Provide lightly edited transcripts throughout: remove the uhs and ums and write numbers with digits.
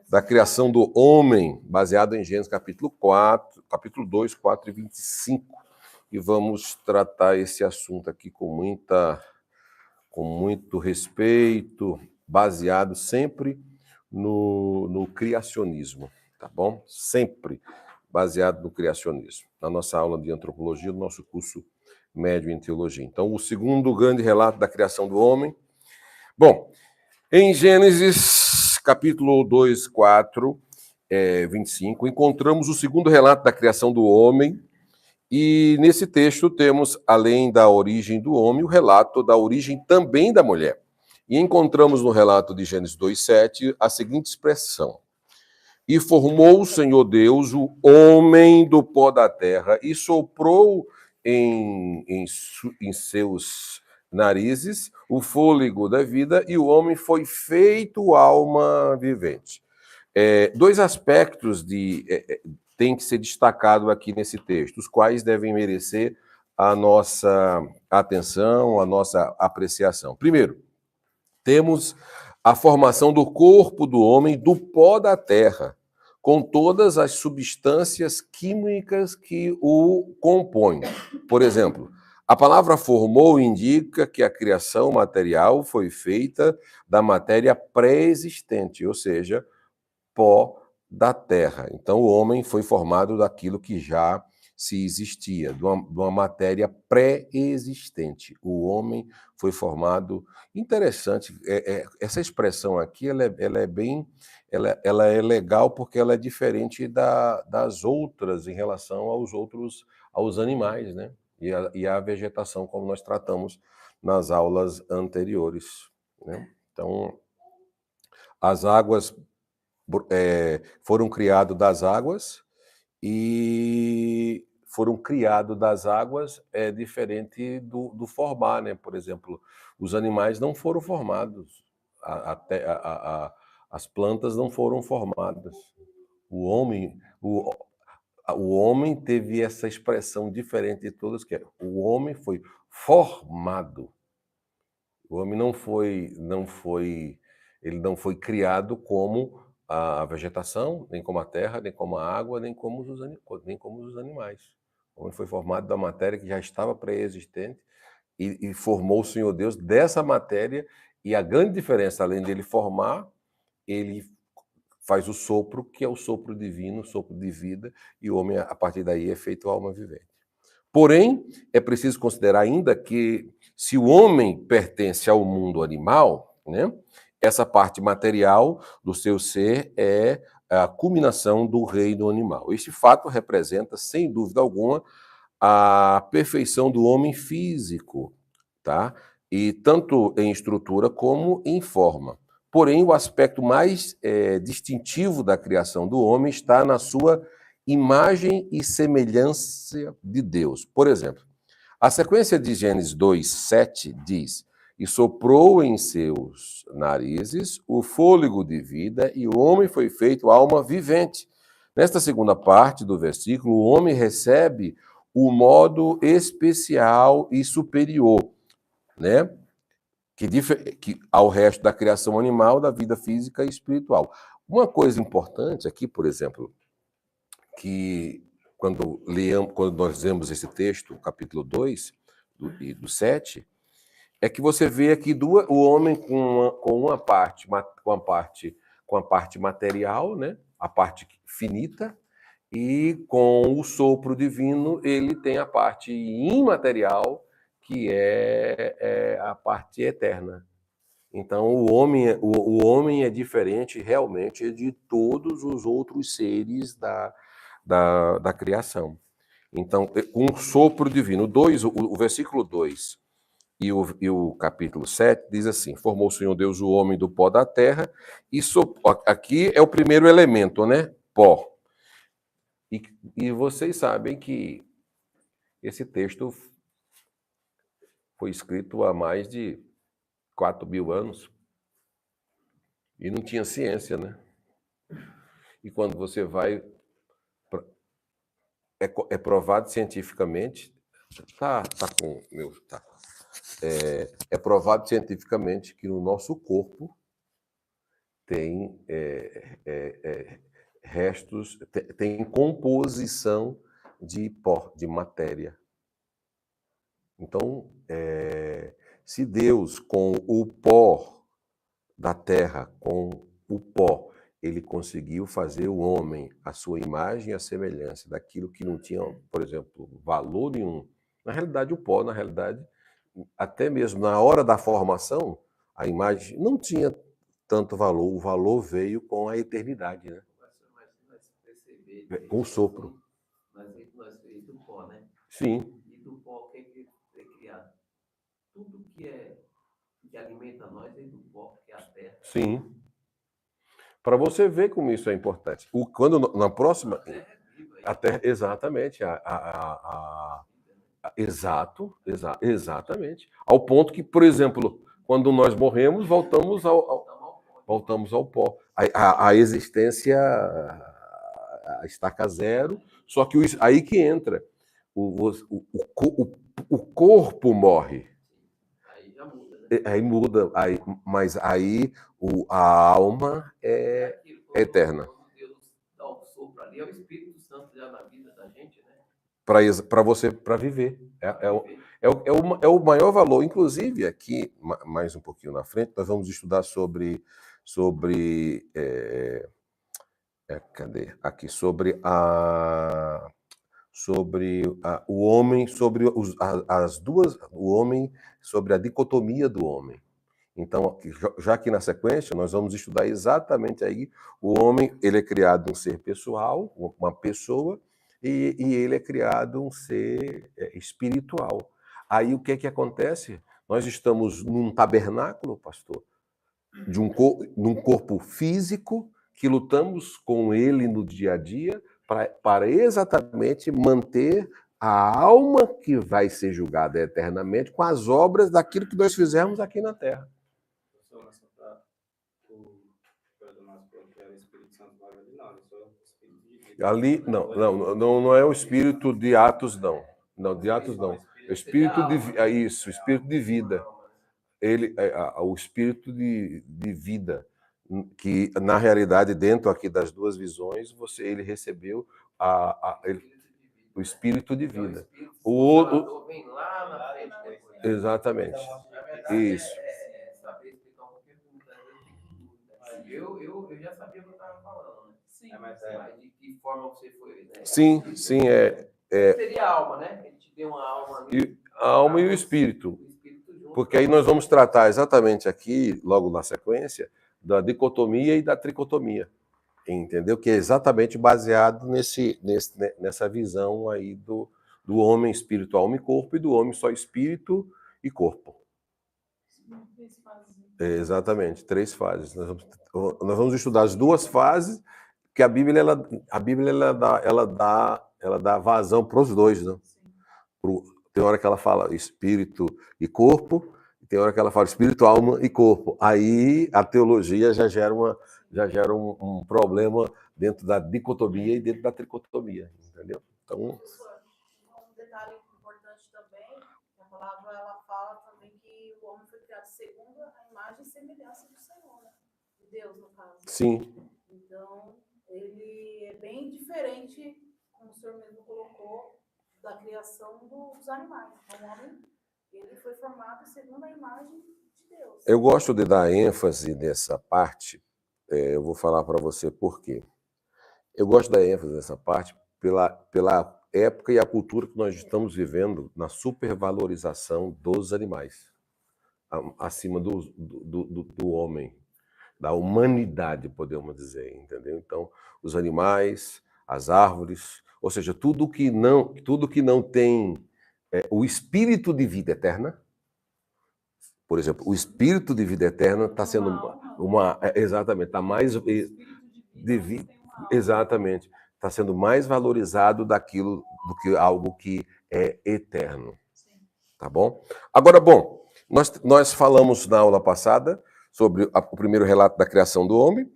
da criação do homem, baseado em Gênesis capítulo 4, capítulo 2, 4 e 25. E vamos tratar esse assunto aqui com muito respeito, baseado sempre no criacionismo, tá bom? Sempre baseado no criacionismo. Na nossa aula de antropologia, no nosso curso médio em teologia. Então, o segundo grande relato da criação do homem. Bom, em Gênesis, capítulo 2, 4, 25, encontramos o segundo relato da criação do homem, e nesse texto temos, além da origem do homem, o relato da origem também da mulher. E encontramos no relato de Gênesis 2, 7, a seguinte expressão: e formou o Senhor Deus o homem do pó da terra e soprou em seus narizes o fôlego da vida, e o homem foi feito alma vivente. Dois aspectos têm que ser destacados aqui nesse texto, os quais devem merecer a nossa atenção, a nossa apreciação. Primeiro, temos a formação do corpo do homem do pó da terra, com todas as substâncias químicas que o compõem. Por exemplo, a palavra formou indica que a criação material foi feita da matéria pré-existente, ou seja, pó da terra. Então, o homem foi formado daquilo que já se existia, de uma matéria pré-existente. O homem foi formado... Interessante, essa expressão aqui, ela é legal porque ela é diferente das outras em relação aos animais, né? E a vegetação, como nós tratamos nas aulas anteriores, né? Então, as águas foram criados das águas, e foram criados das águas é diferente do formar, né? Por exemplo, os animais não foram formados, as plantas não foram formadas. O homem teve essa expressão diferente de todas, que é o homem foi formado. O homem ele não foi criado como a vegetação, nem como a terra, nem como a água, nem como os animais. O homem foi formado da matéria que já estava pré-existente, e formou o Senhor Deus dessa matéria, e a grande diferença, além dele formar, ele faz o sopro, que é o sopro divino, o sopro de vida, e o homem, a partir daí, é feito alma vivente. Porém, é preciso considerar ainda que, se o homem pertence ao mundo animal, né, essa parte material do seu ser é a culminação do reino animal. Este fato representa, sem dúvida alguma, a perfeição do homem físico, tá? E tanto em estrutura como em forma. Porém, o aspecto mais distintivo da criação do homem está na sua imagem e semelhança de Deus. Por exemplo, a sequência de Gênesis 2, 7 diz: e soprou em seus narizes o fôlego de vida, e o homem foi feito alma vivente. Nesta segunda parte do versículo, o homem recebe o modo especial e superior, né? Que ao resto da criação animal, da vida física e espiritual. Uma coisa importante aqui, por exemplo, que quando nós lemos esse texto, capítulo 2, do 7, é que você vê aqui o homem com a parte material, né? A parte finita, e com o sopro divino ele tem a parte imaterial, que é a parte eterna. Então, o homem é diferente realmente de todos os outros seres da criação. Então, com o sopro divino. O versículo 2 e o capítulo 7 diz assim: formou o Senhor Deus o homem do pó da terra, e aqui é o primeiro elemento, né? Pó. E vocês sabem que esse texto foi escrito há mais de 4.000 anos, e não tinha ciência, né? E quando você vai... É provado cientificamente... É provado cientificamente que no nosso corpo tem restos, tem composição de pó, de matéria. Então, se Deus, com o pó da terra, com o pó, ele conseguiu fazer o homem a sua imagem e a semelhança daquilo que não tinha, por exemplo, valor nenhum. Na realidade, o pó, até mesmo na hora da formação, a imagem não tinha tanto valor. O valor veio com a eternidade, né? Com o sopro. Nós fez do pó, né? Sim. E do pó, o que é criado? Tudo que alimenta nós é do pó, que é a terra. Sim. Para você ver como isso é importante. Quando na próxima. A terra é viva. A terra, exatamente. Exatamente. Ao ponto que, por exemplo, quando nós morremos, voltamos ao pó. A existência a estaca zero, só que aí que entra. O corpo morre. Aí já muda, né? Aí muda, mas aí a alma é eterna. Quando Deus dá o sopro ali, é o Espírito Santo já na vida da gente, né? Para você, para viver. É o maior valor. Inclusive, aqui, mais um pouquinho na frente, nós vamos estudar sobre cadê? Aqui, sobre o homem, sobre o homem, sobre a dicotomia do homem. Então, já aqui na sequência, nós vamos estudar exatamente aí o homem, ele é criado um ser pessoal, uma pessoa, e ele é criado um ser espiritual. Aí o que é que acontece? Nós estamos num tabernáculo, pastor, num corpo físico, que lutamos com ele no dia a dia para exatamente manter a alma que vai ser julgada eternamente com as obras daquilo que nós fizemos aqui na Terra. Ali, não é o espírito de Atos, não. Não, de Atos não. É o espírito o espírito de vida. O espírito de vida, que na realidade, dentro aqui das duas visões, ele recebeu o espírito de vida. O outro vem lá na frente depois. Exatamente. Isso. Saber explicar um pouquinho, eu já sabia o que eu estava falando, né? Sim. Mas de que forma você foi, né? Sim. Seria a alma, né? Ele te deu uma alma. A alma e o espírito. Porque aí nós vamos tratar exatamente aqui, logo na sequência, da dicotomia e da tricotomia. Entendeu? Que é exatamente baseado nessa visão aí do homem espírito, alma e corpo, e do homem só espírito e corpo. Exatamente, 3 fases. Nós vamos estudar as 2 fases, que a Bíblia ela dá vazão para os 2, né? Tem hora que ela fala espírito e corpo, e tem hora que ela fala espírito, alma e corpo. Aí a teologia já gera um problema dentro da dicotomia e dentro da tricotomia, entendeu? Então, um detalhe importante também, a palavra ela fala também que o homem foi criado segundo a imagem e semelhança do Senhor, né? De Deus, no caso. Sim. Então, ele é bem diferente, como o senhor mesmo colocou, da criação dos animais. Então, o homem, ele foi formado segundo a imagem de Deus. Eu gosto de dar ênfase nessa parte. Eu vou falar para você por quê. Eu gosto de dar ênfase nessa parte pela época e a cultura que nós estamos vivendo na supervalorização dos animais, acima do homem, da humanidade, podemos dizer, entendeu? Então, os animais, as árvores, ou seja, tudo que não tem o espírito de vida eterna. Por exemplo, o espírito de vida eterna está sendo exatamente, está mais exatamente, está sendo mais valorizado do que algo que é eterno. Tá bom? Agora, bom, nós falamos na aula passada sobre o primeiro relato da criação do homem,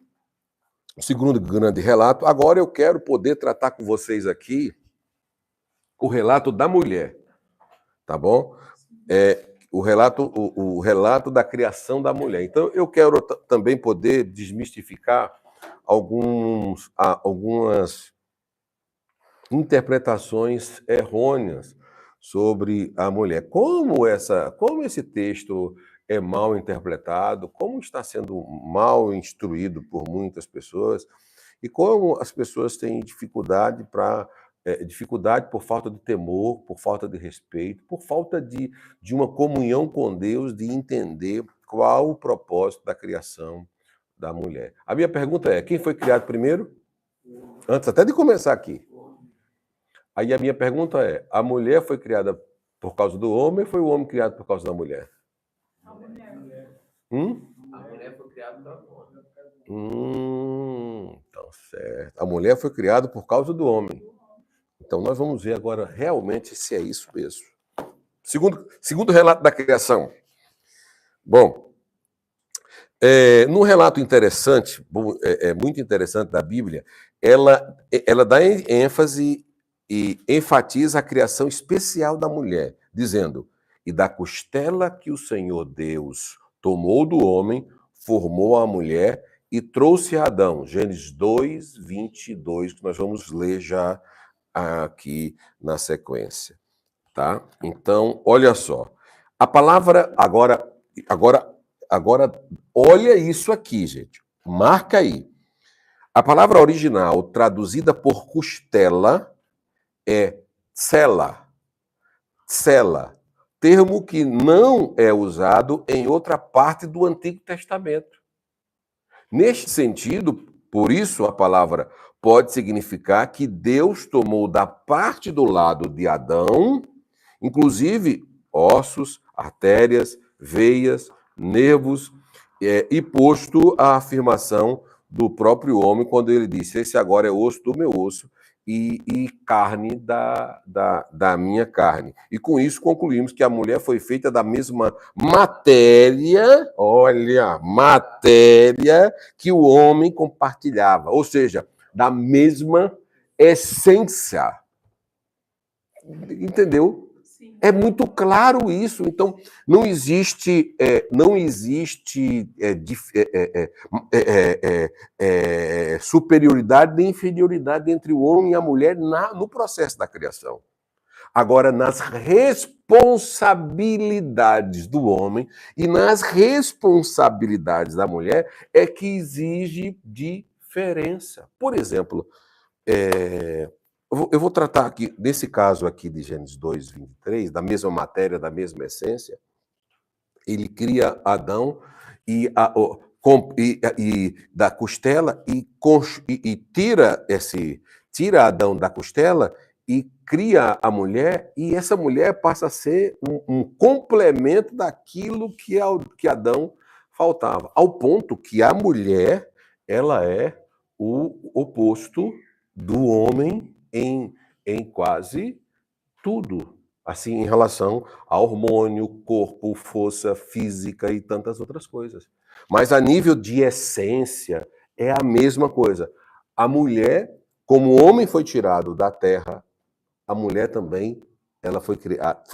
o segundo grande relato. Agora eu quero poder tratar com vocês aqui o relato da mulher, tá bom? o relato da criação da mulher. Então, eu quero também poder desmistificar algumas interpretações errôneas sobre a mulher. Como esse texto é mal interpretado, como está sendo mal instruído por muitas pessoas e como as pessoas têm dificuldade por falta de temor, por falta de respeito, por falta de uma comunhão com Deus, de entender qual o propósito da criação da mulher. A minha pergunta é: quem foi criado primeiro? Antes até de começar aqui. Aí a minha pergunta é: a mulher foi criada por causa do homem ou foi o homem criado por causa da mulher? A mulher. A mulher foi criada pelo homem. Então, certo. A mulher foi criada por causa do homem. Então, nós vamos ver agora realmente se é isso mesmo. Segundo relato da criação. Bom, no relato interessante, muito interessante da Bíblia, ela dá ênfase e enfatiza a criação especial da mulher, dizendo: e da costela que o Senhor Deus tomou do homem, formou a mulher e trouxe a Adão. Gênesis 2, 22, que nós vamos ler já aqui na sequência, tá? Então, olha só. A palavra agora olha isso aqui, gente. Marca aí. A palavra original traduzida por costela é tsela. Tsela, termo que não é usado em outra parte do Antigo Testamento. Neste sentido, por isso a palavra pode significar que Deus tomou da parte do lado de Adão, inclusive ossos, artérias, veias, nervos, e posto a afirmação do próprio homem quando ele disse: esse agora é osso do meu osso e carne da minha carne. E com isso concluímos que a mulher foi feita da mesma matéria, olha, matéria que o homem compartilhava, ou seja, da mesma essência. Entendeu? Sim. É muito claro isso. Então, não existe superioridade nem inferioridade entre o homem e a mulher no processo da criação. Agora, nas responsabilidades do homem e nas responsabilidades da mulher é que exige diferença. Por exemplo, eu vou tratar aqui, nesse caso aqui de Gênesis 2, 23, da mesma matéria, da mesma essência. Ele cria Adão e da costela e tira Adão da costela e cria a mulher, e essa mulher passa a ser um complemento daquilo que Adão faltava, ao ponto que a mulher ela é o oposto do homem em quase tudo, assim, em relação a hormônio, corpo, força física e tantas outras coisas. Mas a nível de essência é a mesma coisa. A mulher, como o homem foi tirado da terra, a mulher também ela foi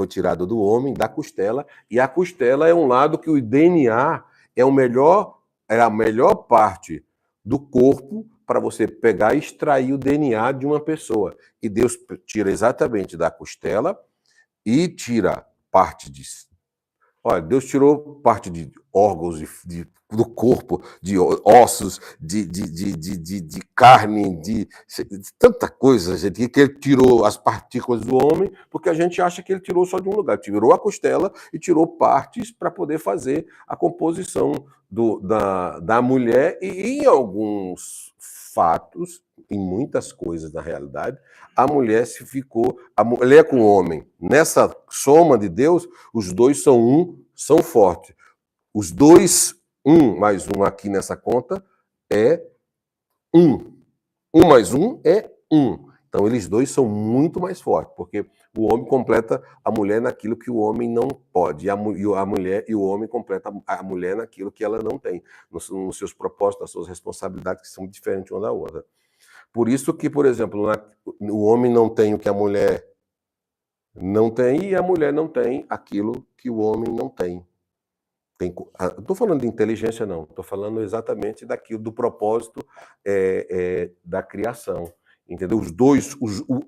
tirada do homem, da costela, e a costela é um lado que o DNA é a melhor parte do corpo para você pegar e extrair o DNA de uma pessoa. E Deus tira exatamente da costela e tira parte disso. Olha, Deus tirou parte de órgãos do corpo, de ossos, de carne, de tanta coisa, gente, que ele tirou as partículas do homem, porque a gente acha que ele tirou só de um lugar. Tirou a costela e tirou partes para poder fazer a composição da mulher, e em alguns fatos, em muitas coisas na realidade, a mulher a mulher com o homem. Nessa soma de Deus, os dois são um, são fortes. Os dois, mais um aqui nessa conta, é 1. 1 mais 1 é 1. Então, eles dois são muito mais fortes, porque o homem completa a mulher naquilo que o homem não pode, e a mulher e o homem completam a mulher naquilo que ela não tem, nos seus propósitos, nas suas responsabilidades, que são diferentes uma da outra. Por isso que, por exemplo, o homem não tem o que a mulher Não tem, e a mulher não tem aquilo que o homem não tem. Não estou falando de inteligência, não. Estou falando exatamente daquilo, do propósito da criação. Entendeu?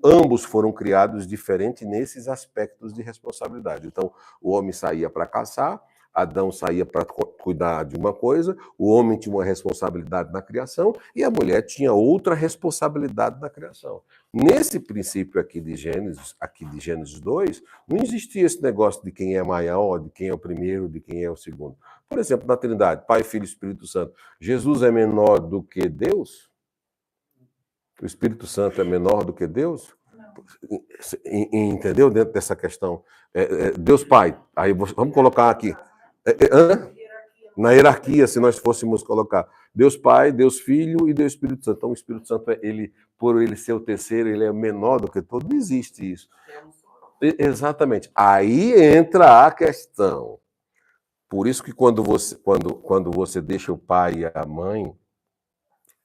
Ambos foram criados diferentes nesses aspectos de responsabilidade. Então, o homem saía para caçar, Adão saía para cuidar de uma coisa, o homem tinha uma responsabilidade na criação e a mulher tinha outra responsabilidade na criação. Nesse princípio aqui de Gênesis 2, não existia esse negócio de quem é maior, de quem é o primeiro, de quem é o segundo. Por exemplo, na Trindade, Pai, Filho e Espírito Santo. Jesus é menor do que Deus? O Espírito Santo é menor do que Deus? Entendeu? Dentro dessa questão. Deus Pai. Aí vamos colocar aqui. Na hierarquia, se nós fôssemos colocar Deus Pai, Deus Filho e Deus Espírito Santo. Então, o Espírito Santo, por ele ser o terceiro, ele é menor do que todo. Não existe isso. Exatamente. Aí entra a questão. Por isso que quando você deixa o pai e a mãe,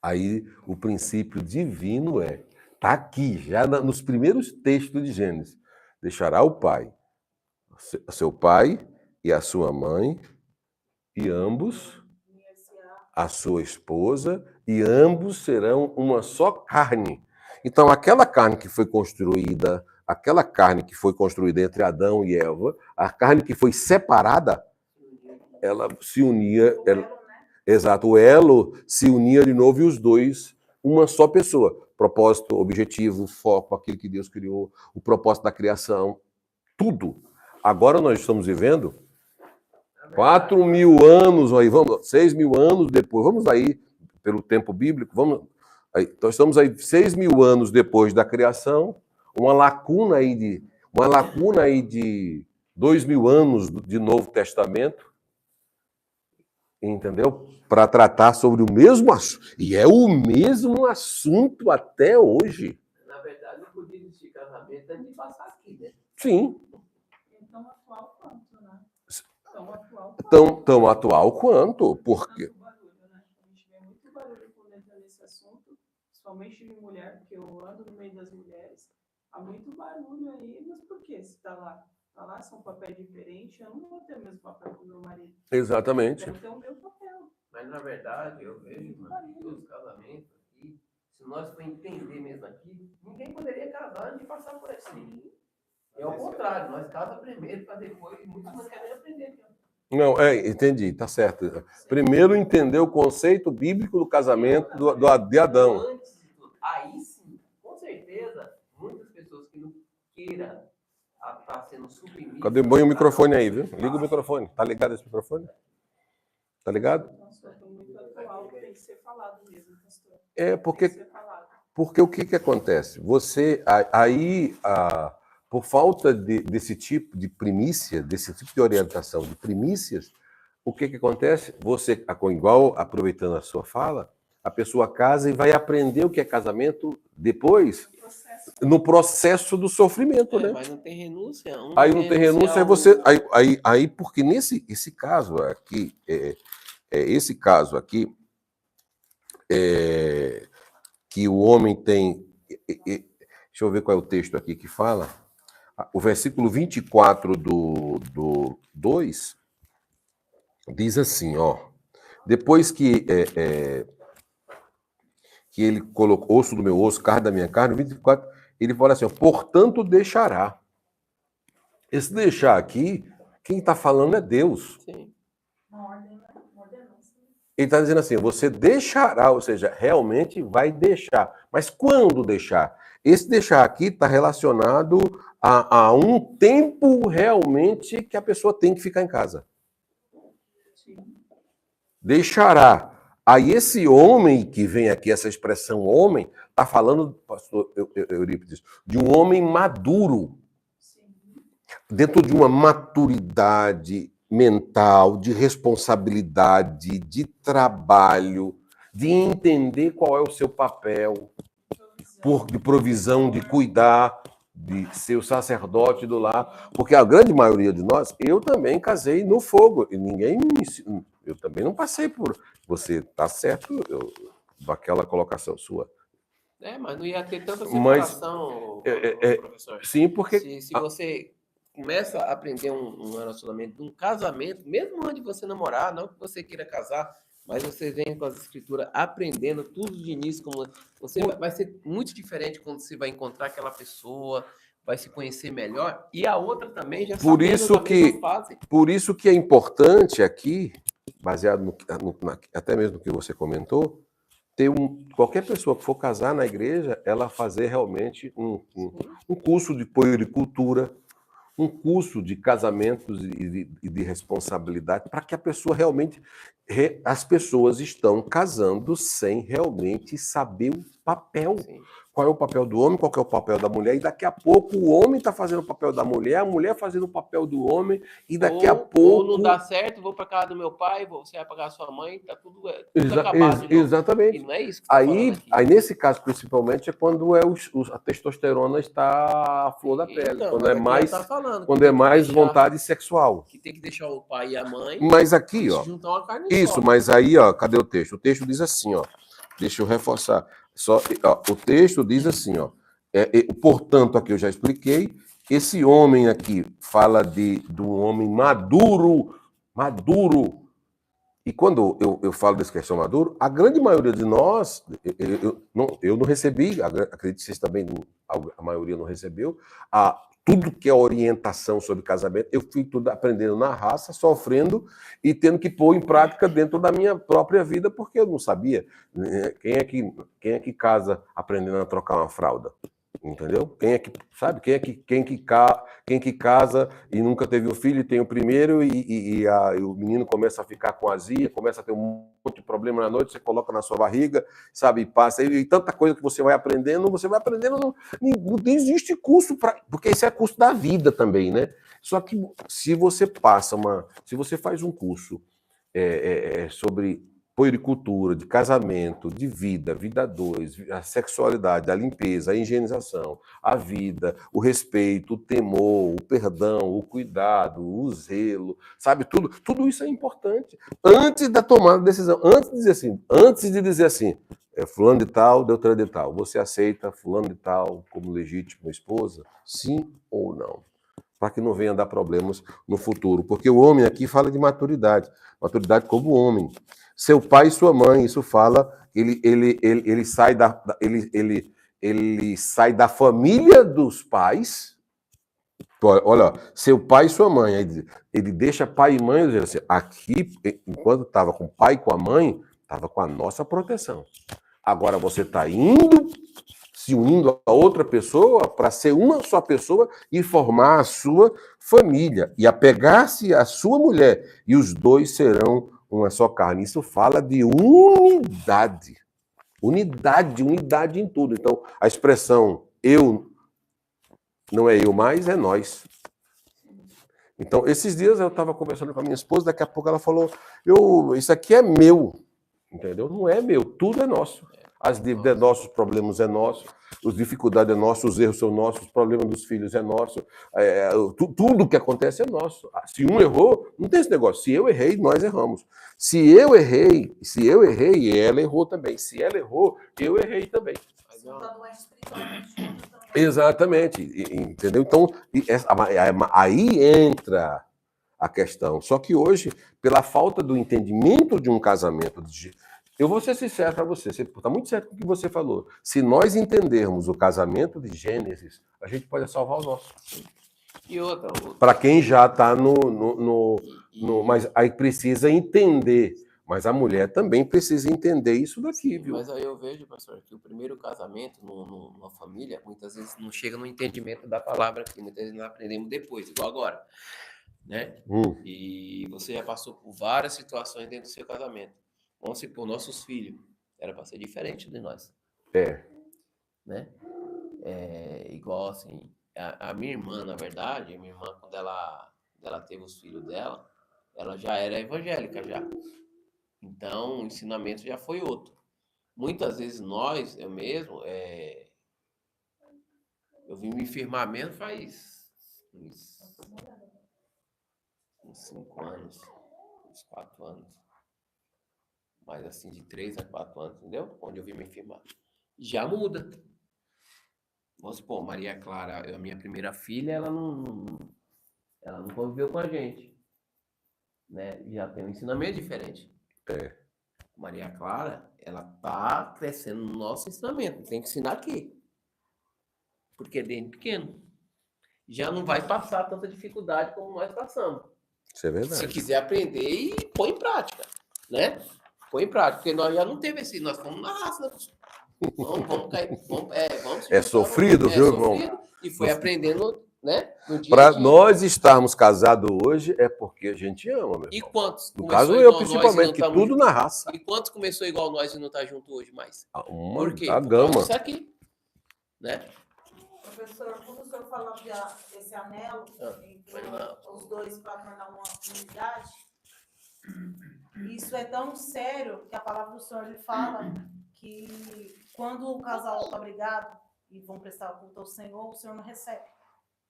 aí o princípio divino está aqui, já nos primeiros textos de Gênesis. Deixará o pai, seu pai e a sua mãe, e ambos, a sua esposa, e ambos serão uma só carne. Então, aquela carne que foi construída entre Adão e Eva, a carne que foi separada, ela se unia. Exato, o elo se unia de novo e os dois, uma só pessoa. Propósito, objetivo, foco, aquilo que Deus criou, o propósito da criação, tudo. Agora nós estamos vivendo 4.000 anos, aí, 6.000 anos depois, vamos aí, pelo tempo bíblico, então estamos aí 6.000 anos depois da criação, uma lacuna aí de 2.000 anos de Novo Testamento, entendeu? Para tratar sobre o mesmo assunto. E é o mesmo assunto até hoje. Na verdade, o pedido de casamento é de passar aqui, né? Sim. Então, atual quanto, né? Tão atual quanto, porque... Barulho, né? A gente vê muito barulho quando entra nesse assunto, principalmente de mulher, porque eu ando no meio das mulheres, há muito barulho aí, mas por quê? Se tá lá, são papéis diferentes, eu não vou ter o mesmo papel com o meu marido. Exatamente. Eu tenho o meu papel. Mas, na verdade, eu vejo, mano, que os casamentos aqui, se nós for entender mesmo aqui, ninguém poderia casar antes de passar por assim. É o contrário, nós casamos primeiro, para depois, muitos não querem aprender. Não, entendi, tá certo. Primeiro entender o conceito bíblico do casamento de Adão. Antes de tudo, aí sim, com certeza, muitas pessoas que não queiram estar sendo suprimidas... Cadê? Põe o microfone aí, viu? Liga o microfone. Tá ligado esse microfone? Tá ligado? Nossa, é muito atual, tem que ser falado mesmo, pastor. Porque o que acontece? Você, por falta desse tipo de primícia, desse tipo de orientação, de primícias, o que acontece? Você, igual aproveitando a sua fala, a pessoa casa e vai aprender o que é casamento depois, no processo do sofrimento, né? Mas não tem renúncia. Aí não tem renúncia, aí porque esse caso aqui, que o homem tem... Deixa eu ver qual é o texto aqui que fala. O versículo 24 do 2 diz assim, ó. Depois que ele colocou osso do meu osso, carne da minha carne, 24, ele fala assim, ó, portanto deixará. Esse deixar aqui, quem está falando é Deus. Sim. Ele está dizendo assim, você deixará, ou seja, realmente vai deixar. Mas quando deixar? Esse deixar aqui está relacionado a um tempo realmente que a pessoa tem que ficar em casa. Deixará. Aí esse homem que vem aqui, essa expressão homem, está falando, pastor Eurípides, de um homem maduro. Dentro de uma maturidade mental, de responsabilidade, de trabalho, de entender qual é o seu papel, de provisão, de cuidar, de ser o sacerdote do lar, porque a grande maioria de nós, eu também casei no fogo, e ninguém me ensinou, eu também não passei por... Você está certo, daquela colocação sua, Mas não ia ter tanta Mas, separação, professor. sim, porque... Se você começa a aprender um relacionamento, um casamento, mesmo antes de você namorar, não que você queira casar, mas você vem com as escrituras aprendendo tudo de início, como você vai ser muito diferente quando você vai encontrar aquela pessoa, vai se conhecer melhor, e a outra também já Por sabendo isso da mesma que, fase. por isso que é importante aqui, baseado até mesmo no que você comentou, ter qualquer pessoa que for casar na igreja, ela fazer realmente um curso de puericultura, um curso de casamentos e de responsabilidade, para que a pessoa realmente. As pessoas estão casando sem realmente saber o papel. Sim. Qual é o papel do homem, qual é o papel da mulher, e daqui a pouco o homem está fazendo o papel da mulher, a mulher fazendo o papel do homem, e daqui a pouco. Ou não dá certo, vou para casa do meu pai, você vai pagar sua mãe, tá tudo acabado de novo. Exatamente. E não é isso que tá falando aqui. Aí, nesse caso, principalmente, é quando a testosterona está à flor da pele. Então, Quando é mais, tá falando quando é mais vontade sexual. Que tem que deixar o pai e a mãe. Mas aqui, se ó. juntar uma carne Isso, só. mas aí, ó, cadê o texto? O texto diz assim, ó. Deixa eu reforçar. O texto diz assim, ó. Portanto, aqui eu já expliquei. Esse homem aqui fala de um homem maduro. E quando eu falo dessa questão maduro, a grande maioria de nós, eu não recebi, acredito que vocês também, a maioria não recebeu, tudo que é orientação sobre casamento, eu fui tudo aprendendo na raça, sofrendo e tendo que pôr em prática dentro da minha própria vida, porque eu não sabia. Quem é que casa aprendendo a trocar uma fralda? Entendeu? Quem é que, sabe? Quem que casa e nunca teve o filho e tem o primeiro e o menino começa a ficar com azia, começa a ter um monte de problema na noite, você coloca na sua barriga, sabe? Passa e tanta coisa que você vai aprendendo, não existe curso para, porque esse é curso da vida também, né? Só que se você faz um curso sobre puericultura, de casamento, de vida dois, a sexualidade, a limpeza, a higienização, a vida, o respeito, o temor, o perdão, o cuidado, o zelo, sabe? Tudo isso é importante. Antes da tomada de decisão, antes de dizer assim, fulano de tal, Beltrano de tal, você aceita fulano de tal como legítima esposa? Sim ou não? Para que não venha dar problemas no futuro. Porque o homem aqui fala de maturidade como homem. Seu pai e sua mãe, isso fala, ele sai da família dos pais. Olha, seu pai e sua mãe, ele deixa pai e mãe, assim, aqui, enquanto estava com o pai e com a mãe, estava com a nossa proteção. Agora você está se unindo a outra pessoa para ser uma só pessoa e formar a sua família e apegar-se à sua mulher e os dois serão uma só carne. Isso fala de unidade. Unidade em tudo. Então, a expressão eu não é eu mais, é nós. Então, esses dias eu estava conversando com a minha esposa, daqui a pouco ela falou, isso aqui é meu, entendeu? Não é meu, tudo é nosso. As dívidas é nosso, os problemas é nosso, as dificuldades é nosso, os erros são nossos, os problemas dos filhos é nosso, tudo que acontece é nosso. Se um errou, não tem esse negócio. Se eu errei, nós erramos. Se eu errei, ela errou também. Se ela errou, eu errei também. Exatamente, entendeu? Então, aí entra a questão. Só que hoje, pela falta do entendimento de um casamento, eu vou ser sincero para você está muito certo com o que você falou. Se nós entendermos o casamento de Gênesis, a gente pode salvar o nosso. E outra. Para quem já está mas aí precisa entender. Mas a mulher também precisa entender isso daqui, viu? Mas aí eu vejo, pastor, que o primeiro casamento numa família, muitas vezes não chega no entendimento da palavra, que muitas vezes nós aprendemos depois, igual agora, né? E você já passou por várias situações dentro do seu casamento. Vamos supor, nossos filhos, era para ser diferente de nós. Né? Igual assim, a minha irmã, na verdade, quando ela teve os filhos dela, ela já era evangélica já. Então, o ensinamento já foi outro. Muitas vezes eu mesmo, eu vim me firmar mesmo faz uns 5 anos, uns 4 anos. Mas assim, de 3 a 4 anos, entendeu? Onde eu vim me firmar. já muda. Vamos supor, Maria Clara, a minha primeira filha, ela não conviveu com a gente, né? Já tem um ensinamento diferente. Maria Clara, ela tá crescendo no nosso ensinamento. Tem que ensinar aqui. Porque desde pequeno. Já não vai passar tanta dificuldade como nós passamos. Isso é verdade. Se quiser aprender, e põe em prática, né? Põe em prática. Porque nós já não teve esse... Nós fomos na raça, né? Vamos cair... É sofrido, viu, irmão? E foi aprendendo, né? Para nós estarmos casados hoje é porque a gente ama, meu E irmão. quantos? No caso eu, principalmente, que tudo na raça. E quantos começou igual nós e não tá junto hoje mais? Por quê? A Por gama. causa disso aqui, né? Professor, quando o senhor falou desse anelo entre os dois para tornar uma unidade, isso é tão sério que a palavra do senhor lhe fala que quando o casal está brigado e vão prestar culto ao Senhor, o senhor não recebe.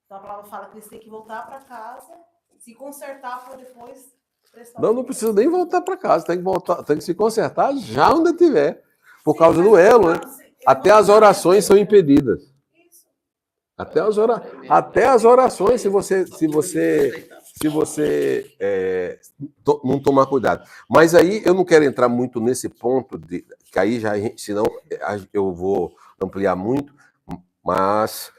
Então a palavra fala que eles têm que voltar para casa, se consertar para depois prestar. Não precisa nem voltar para casa, tem que se consertar já onde tiver. Por causa do elo, né? Até as orações são impedidas. Até as orações, se você não tomar cuidado. Mas aí eu não quero entrar muito nesse ponto, que aí já, senão eu vou ampliar muito, mas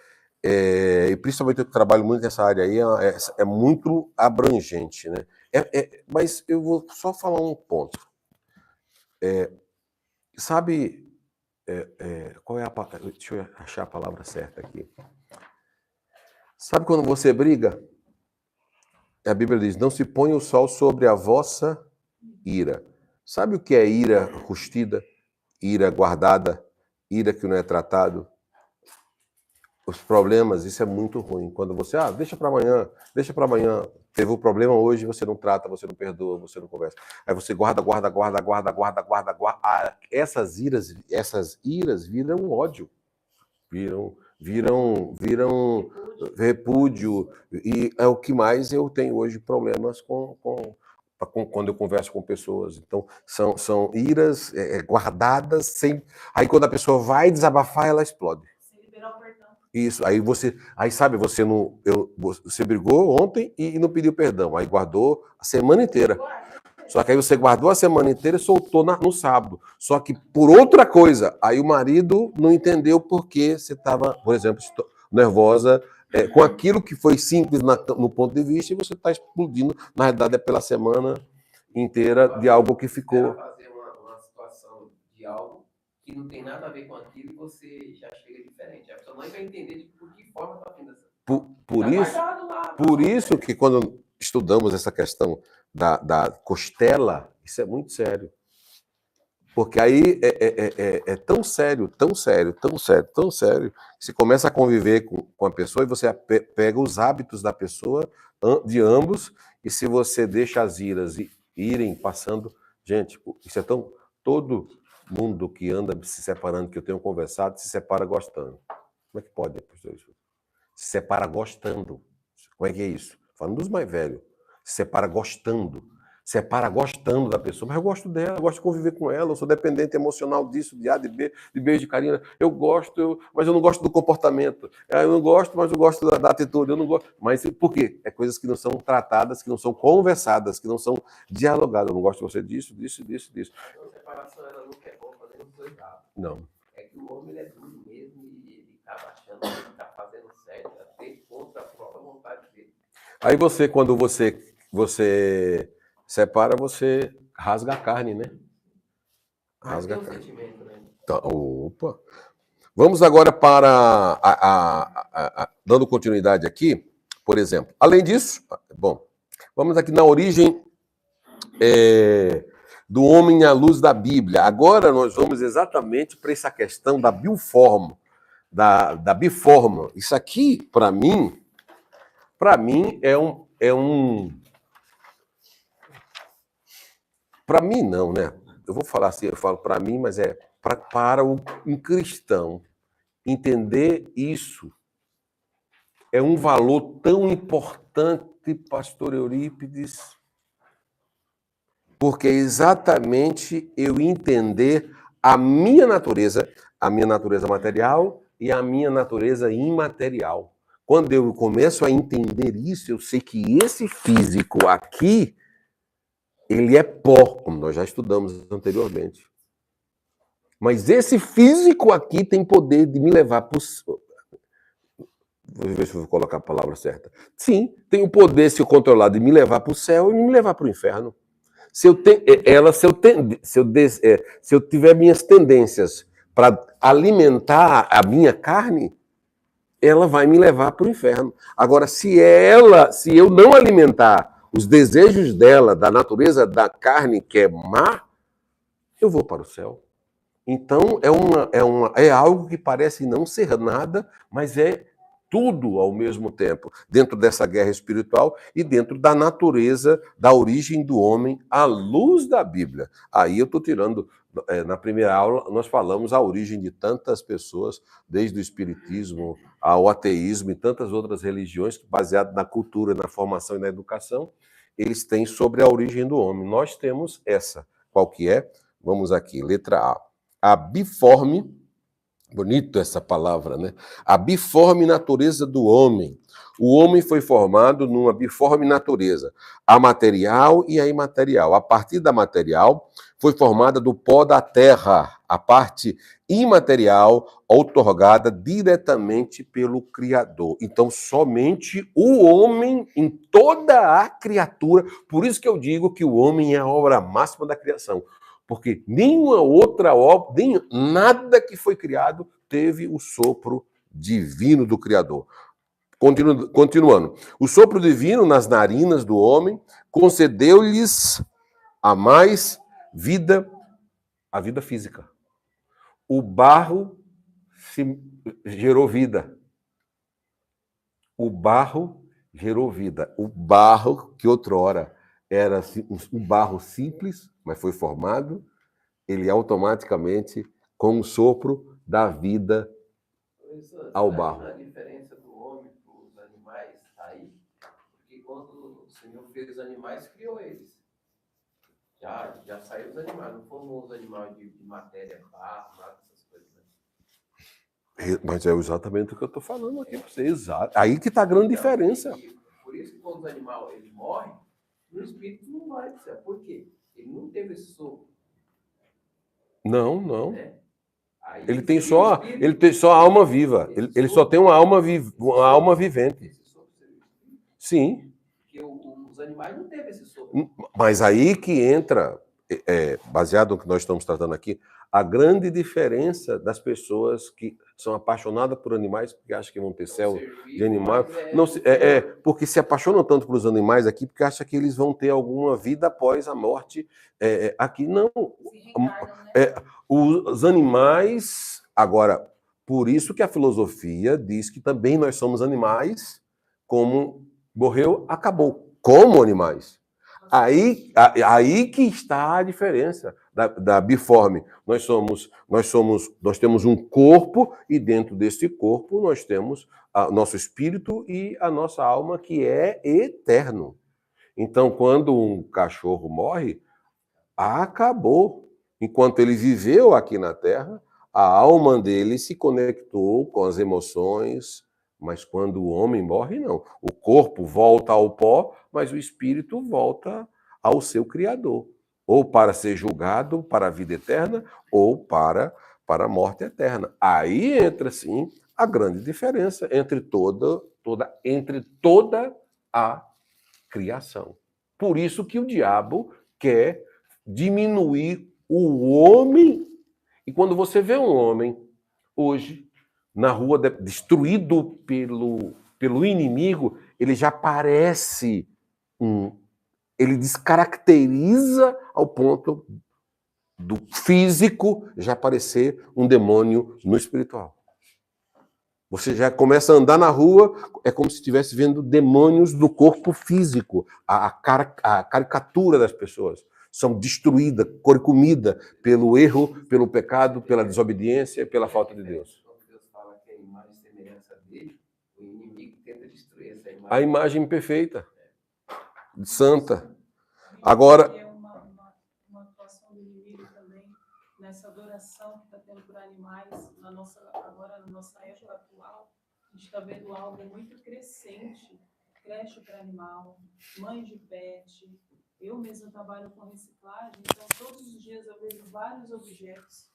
e principalmente eu que trabalho muito nessa área aí, é muito abrangente, né? Mas eu vou só falar um ponto. Sabe, qual é a palavra? Deixa eu achar a palavra certa aqui. Sabe quando você briga? A Bíblia diz, não se ponha o sol sobre a vossa ira. Sabe o que é ira rustida? Ira guardada? Ira que não é tratado? Os problemas, isso é muito ruim. Quando você, deixa para amanhã. Teve um problema hoje, você não trata, você não perdoa, você não conversa. Aí você guarda. Essas iras viram ódio. Viram repúdio, e é o que mais eu tenho hoje problemas quando eu converso com pessoas. Então, são iras guardadas, sem... Aí quando a pessoa vai desabafar, ela explode. Sem liberar o perdão. Isso, você brigou ontem e não pediu perdão, aí guardou a semana inteira. Só que aí você guardou a semana inteira e soltou no sábado. Só que por outra coisa, aí o marido não entendeu porque você estava, por exemplo, nervosa com aquilo que foi simples no ponto de vista e você está explodindo. Na realidade, é pela semana inteira de algo que ficou. Fazer uma situação de algo que não tem nada a ver com aquilo e você já chega diferente. A pessoa não vai entender de por que forma está vindo essa. Por isso que quando estudamos essa questão da costela, isso é muito sério. Porque aí é tão sério, que você começa a conviver com a pessoa e você pega os hábitos da pessoa, de ambos, e se você deixa as iras irem passando... Gente, isso é tão... Todo mundo que anda se separando, que eu tenho conversado, se separa gostando. Como é que pode, professor? Se separa gostando. Como é que é isso? Falando dos mais velhos. Se separa gostando da pessoa, mas eu gosto dela, eu gosto de conviver com ela, eu sou dependente emocional disso, de A, de B, de beijo, de carinho, eu gosto, mas eu não gosto do comportamento, eu não gosto, mas eu gosto da atitude, eu não gosto, mas por quê? É coisas que não são tratadas, que não são conversadas, que não são dialogadas, eu não gosto de você disso. A separação, ela nunca é boa fazer os dois lados. Não. É que o homem, ele é duro mesmo e ele acaba achando que ele está fazendo certo, até contra a própria vontade dele. Aí quando você separa, você rasga a carne, né? Rasga a carne. Sentimento, né? Então, opa! Vamos agora para dando continuidade aqui, por exemplo. Além disso, bom, vamos aqui na origem do homem à luz da Bíblia. Agora nós vamos exatamente para essa questão da biforma, da biforma. Isso aqui, para mim é um para mim não, né? Eu vou falar assim, eu falo para mim, mas para um cristão entender isso é um valor tão importante, pastor Eurípides, porque é exatamente eu entender a minha natureza, a minha natureza material e a minha natureza imaterial. Quando eu começo a entender isso, eu sei que esse físico aqui, ele é pó, como nós já estudamos anteriormente. Mas esse físico aqui tem poder de me levar para o... Vou ver se eu vou colocar a palavra certa. Sim, tem o poder, se eu controlar, de me levar para o céu e me levar para o inferno. Se eu tiver minhas tendências para alimentar a minha carne, ela vai me levar para o inferno. Agora, se eu não alimentar os desejos dela, da natureza da carne que é má, eu vou para o céu. Então, é algo que parece não ser nada, mas é tudo ao mesmo tempo, dentro dessa guerra espiritual e dentro da natureza, da origem do homem, à luz da Bíblia. Aí eu estou tirando, na primeira aula, nós falamos a origem de tantas pessoas, desde o espiritismo ao ateísmo e tantas outras religiões, baseado na cultura, na formação e na educação, eles têm sobre a origem do homem. Nós temos essa. Qual que é? Vamos aqui, letra A. A biforme, bonito essa palavra, né? A biforme natureza do homem. O homem foi formado numa biforme natureza, a material e a imaterial. A partir da material, foi formada do pó da terra, a parte imaterial outorgada diretamente pelo Criador. Então, somente o homem em toda a criatura, por isso que eu digo que o homem é a obra máxima da criação. Porque nenhuma outra obra, nem nada que foi criado teve o sopro divino do Criador. Continuando. O sopro divino nas narinas do homem concedeu-lhes a mais vida, a vida física. O barro gerou vida. O barro gerou vida. O barro que outrora era um barro simples, mas foi formado, ele automaticamente, com o sopro, dá vida ao barro. A diferença do homem para os animais está aí, porque quando o Senhor fez os animais, criou eles. Já saiu os animais, não formou os animais de matéria, barro, nada dessas coisas. Né? Mas é exatamente o que eu estou falando aqui para você. Exato. Aí que está a grande diferença. Por isso que quando o animal ele morre, o espírito não vai para o céu. Por quê? Ele não teve esse sopro. Não, não. Né? Aí, ele tem só a alma viva. Ele só tem uma alma vivente. Sim. Porque os animais não teve esse sopro. Mas aí que entra, baseado no que nós estamos tratando aqui, a grande diferença das pessoas que são apaixonadas por animais porque acham que vão ter céu de animais. Porque se apaixonam tanto pelos animais aqui porque acham que eles vão ter alguma vida após a morte aqui. Não. Os animais... Agora, por isso que a filosofia diz que também nós somos animais, como morreu, acabou, como animais. Aí que está a diferença da biforme. Nós temos um corpo e dentro desse corpo nós temos nosso espírito e a nossa alma que é eterno. Então, quando um cachorro morre, acabou. Enquanto ele viveu aqui na Terra, a alma dele se conectou com as emoções. Mas quando o homem morre, não. O corpo volta ao pó, mas o espírito volta ao seu Criador. Ou para ser julgado para a vida eterna, ou para a morte eterna. Aí entra, sim, a grande diferença entre toda a criação. Por isso que o diabo quer diminuir o homem. E quando você vê um homem hoje na rua, destruído pelo inimigo, ele já parece ele descaracteriza ao ponto do físico já parecer um demônio no espiritual. Você já começa a andar na rua, é como se estivesse vendo demônios no corpo físico. A caricatura das pessoas são destruídas, corcomidas pelo erro, pelo pecado, pela desobediência, pela falta de Deus. O inimigo tenta destruir essa imagem. A imagem perfeita, santa. Agora... É uma atuação do inimigo também, nessa adoração que está tendo por animais, agora na nossa época atual, a gente está vendo algo muito crescente, creche para animal, mãe de pet. Eu mesma trabalho com reciclagem, então todos os dias eu vejo vários objetos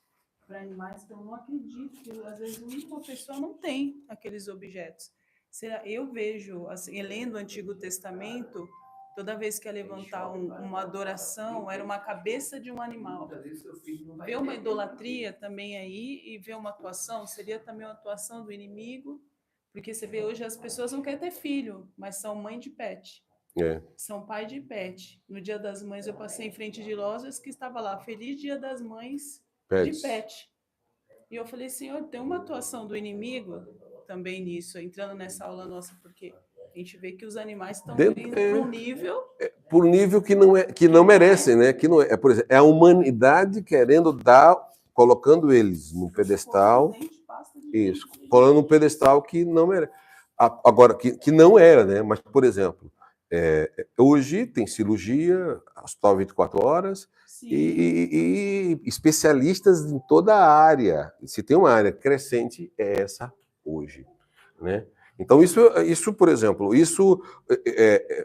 para animais que eu não acredito que às vezes uma pessoa não tem aqueles objetos. Eu vejo, assim, lendo o Antigo Testamento, toda vez que ia levantar uma adoração, era uma cabeça de um animal. Ver uma idolatria também aí e ver uma atuação, seria também uma atuação do inimigo, porque você vê hoje as pessoas não querem ter filho, mas são mãe de pet. São pai de pet. No Dia das Mães eu passei em frente de lojas que estava lá, Feliz Dia das Mães de pet. E eu falei, Senhor, tem uma atuação do inimigo também nisso, entrando nessa aula nossa, porque a gente vê que os animais estão indo para um nível... Por nível que não merecem, né? Que não é, por exemplo, é a humanidade querendo dar, colocando eles no pedestal, isso, colocando um pedestal que não merece. Agora, que não era, né? Mas, por exemplo, hoje tem cirurgia, hospital 24 horas, e especialistas em toda a área. Se tem uma área crescente, é essa hoje, né? Então, isso, por exemplo,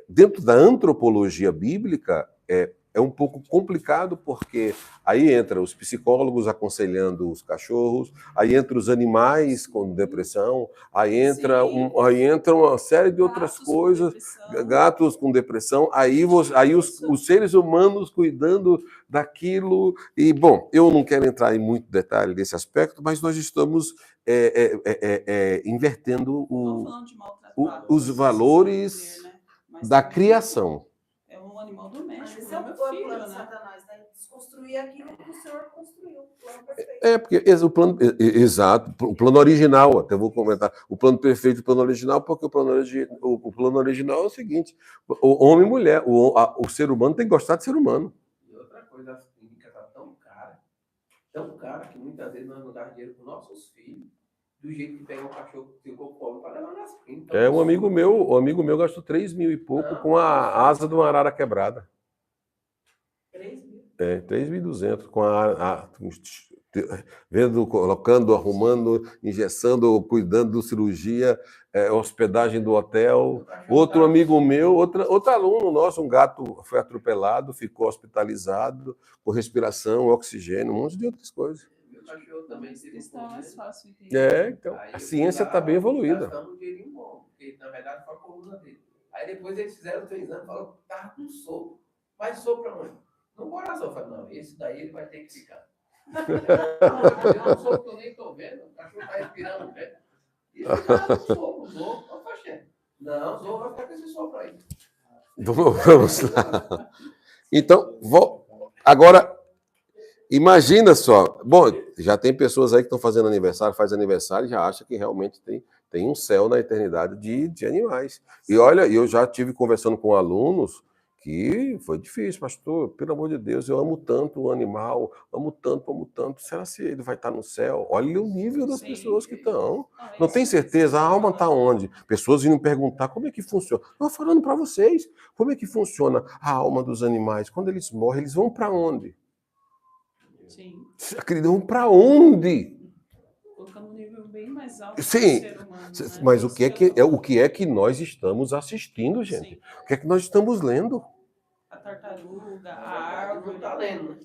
dentro da antropologia bíblica é um pouco complicado, porque aí entra os psicólogos aconselhando os cachorros, aí entra os animais com depressão, aí entra uma série de outras coisas, gatos com depressão, aí os seres humanos cuidando daquilo. E, bom, eu não quero entrar em muito detalhe desse aspecto, mas nós estamos invertendo os valores da criação. É um animal doméstico. Mas esse é o plano de Satanás, né? Desconstruir aquilo que o Senhor construiu, o plano perfeito. Porque o plano, exato, o plano original, até vou comentar, o plano perfeito e o plano original, porque o plano original é o seguinte: o homem e mulher, o ser humano tem que gostar de ser humano. E outra coisa, a clínica está tão cara, que muitas vezes nós não damos dinheiro para os nossos filhos, do jeito que pega um cachorro que ficou pobre para levar nas clínicas. Um amigo meu gastou 3 mil e pouco com a asa de uma arara quebrada. 3 mil? 3.200 com vendo, colocando, arrumando, engessando, cuidando de cirurgia, hospedagem do hotel. Outro amigo meu, outro aluno nosso, um gato foi atropelado, ficou hospitalizado, com respiração, oxigênio, um monte de outras coisas. Meu cachorro também se está mais fácil. Entender. Então, a ciência está bem evoluída. Gastamos um dinheirinho bom, porque na verdade foi a coluna dele. Aí depois eles fizeram 3 anos e falaram que estava com sopro. Mas sopro aonde? No coração. Eu falei, não, esse daí ele vai ter que ficar. Não, sopro que eu nem estou vendo, o cachorro está respirando, velho. Isso está com sopro, não, sopro vai ficar com esse sopro aí. Vamos lá. Então, agora, imagina só. Bom, já tem pessoas aí que estão fazendo aniversário, faz aniversário e já acha que realmente tem um céu na eternidade de animais. E olha, eu já tive conversando com alunos que foi difícil, pastor, pelo amor de Deus, eu amo tanto o animal, amo tanto. Será que ele vai estar no céu? Olha o nível das pessoas que estão. Não tem certeza, a alma está onde? Pessoas iam perguntar como é que funciona. Estou falando para vocês, como é que funciona a alma dos animais? Quando eles morrem, eles vão para onde? Sim. Acreditam para onde? Colocando um nível bem mais alto. Sim, do ser humano, né? mas o que é que nós estamos assistindo, gente? Sim. O que é que nós estamos lendo? A tartaruga, a árvore. Não está lendo.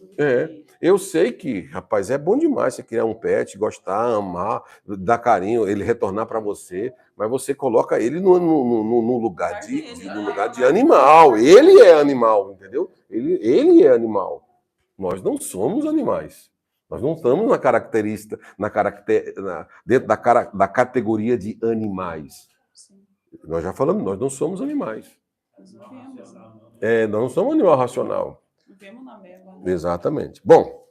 Eu sei que, rapaz, é bom demais você criar um pet, gostar, amar, dar carinho, ele retornar para você, mas você coloca ele no lugar de animal. Ele é animal, entendeu? Ele é animal. Nós não somos animais. Nós não estamos dentro da categoria de animais. Sim. Nós já falamos, nós não somos animais. Nós não vemos. Nós não somos um animal racional. Vivemos na mesma. Né? Exatamente. Bom,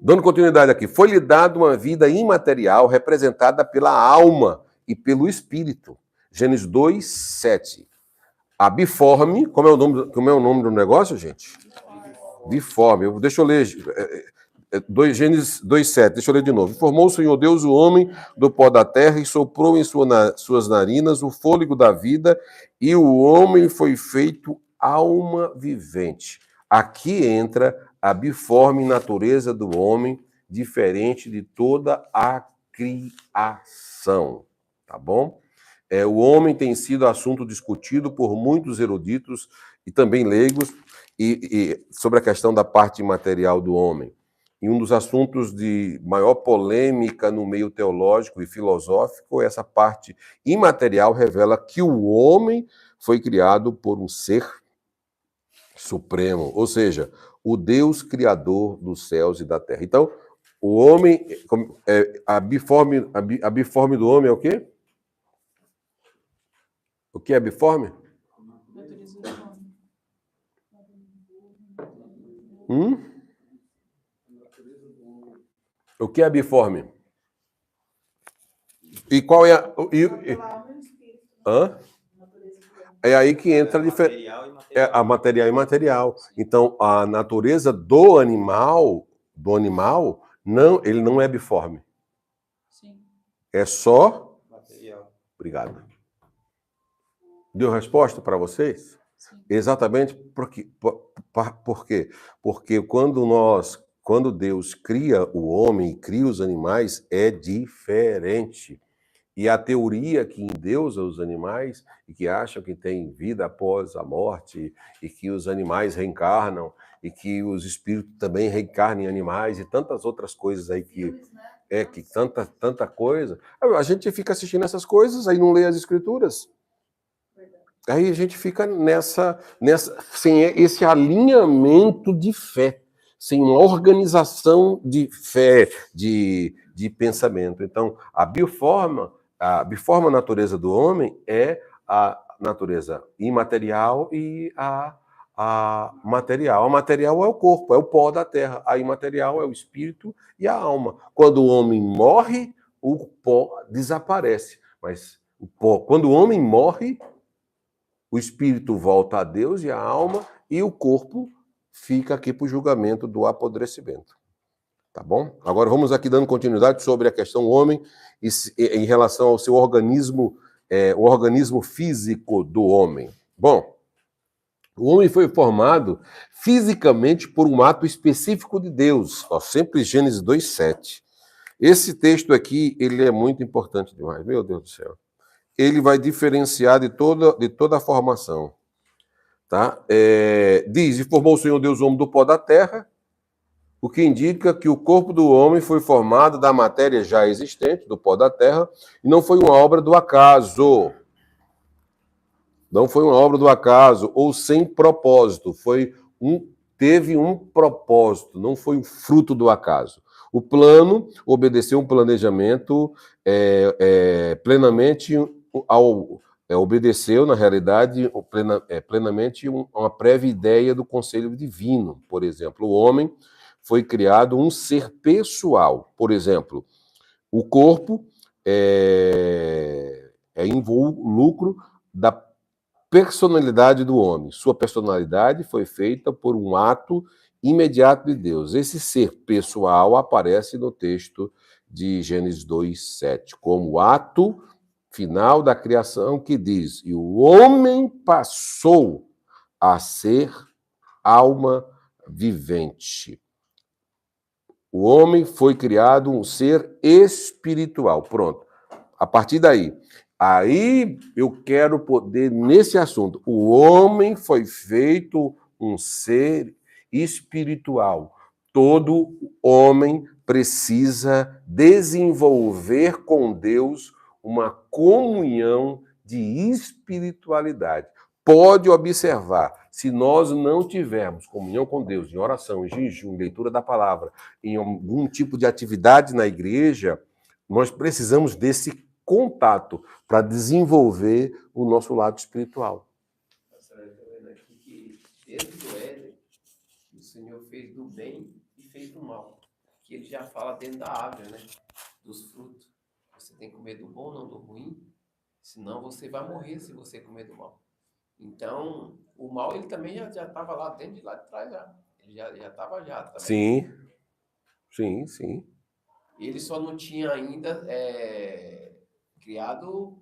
dando continuidade aqui. Foi-lhe dada uma vida imaterial representada pela alma e pelo espírito. Gênesis 2, 7. A biforme, como é o nome do negócio, gente? Biforme. Deixa eu ler. Gênesis 2,7, deixa eu ler de novo. Formou o Senhor Deus o homem do pó da terra e soprou em suas narinas o fôlego da vida, e o homem foi feito alma vivente. Aqui entra a biforme natureza do homem, diferente de toda a criação, tá bom? O homem tem sido assunto discutido por muitos eruditos e também leigos sobre a questão da parte imaterial do homem. E um dos assuntos de maior polêmica no meio teológico e filosófico, essa parte imaterial revela que o homem foi criado por um ser supremo, ou seja, o Deus criador dos céus e da terra. Então, o homem, a biforme do homem é o quê? O que é biforme? O que é biforme? E qual é a... É aí que entra a diferença. A material e imaterial. Então, a natureza do animal, não, ele não é biforme. Sim. É só Material. Obrigado. Deu resposta para vocês? Sim. Exatamente por quê? Porque quando Deus cria o homem e cria os animais, é diferente. E a teoria que endeusa os animais e que acham que tem vida após a morte e que os animais reencarnam e que os espíritos também reencarnam em animais e tantas outras coisas aí que tanta coisa. A gente fica assistindo essas coisas, aí não lê as escrituras. Aí a gente fica sem esse alinhamento de fé, sem uma organização de fé, de pensamento. Então, a biforme natureza do homem é a natureza imaterial e a material. A material é o corpo, é o pó da terra. A imaterial é o espírito e a alma. Quando o homem morre, o pó desaparece. Mas quando o homem morre, o espírito volta a Deus e a alma, e o corpo fica aqui para o julgamento do apodrecimento. Tá bom? Agora vamos aqui dando continuidade sobre a questão homem em relação ao seu organismo, o organismo físico do homem. Bom, o homem foi formado fisicamente por um ato específico de Deus. Sempre Gênesis 2:7. Esse texto aqui, ele é muito importante demais. Meu Deus do céu. Ele vai diferenciar de toda a formação. Tá? Diz, e formou o Senhor Deus o homem do pó da terra, o que indica que o corpo do homem foi formado da matéria já existente, do pó da terra, e não foi uma obra do acaso. Não foi uma obra do acaso, ou sem propósito. Teve um propósito, não foi um fruto do acaso. O plano obedeceu um planejamento plenamente obedeceu, na realidade, plenamente uma prévia ideia do conselho divino. Por exemplo, o homem foi criado um ser pessoal. Por exemplo, o corpo é involucro da personalidade do homem. Sua personalidade foi feita por um ato imediato de Deus. Esse ser pessoal aparece no texto de Gênesis 2:7, como o ato final da criação que diz: e o homem passou a ser alma vivente. O homem foi criado um ser espiritual. Pronto. A partir daí, eu quero poder nesse assunto. O homem foi feito um ser espiritual. Todo homem precisa desenvolver com Deus uma comunhão de espiritualidade. Pode observar, se nós não tivermos comunhão com Deus, em oração, em jejum, em leitura da palavra, em algum tipo de atividade na igreja, nós precisamos desse contato para desenvolver o nosso lado espiritual. Desde o Éden, o Senhor fez do bem e fez do mal. Que ele já fala dentro da árvore, né? Dos frutos. Você tem que comer do bom, não do ruim. Senão você vai morrer se você comer do mal. Então, o mal ele também já estava lá dentro de lá de trás já. Ele já estava já. Também. Sim. Ele só não tinha ainda criado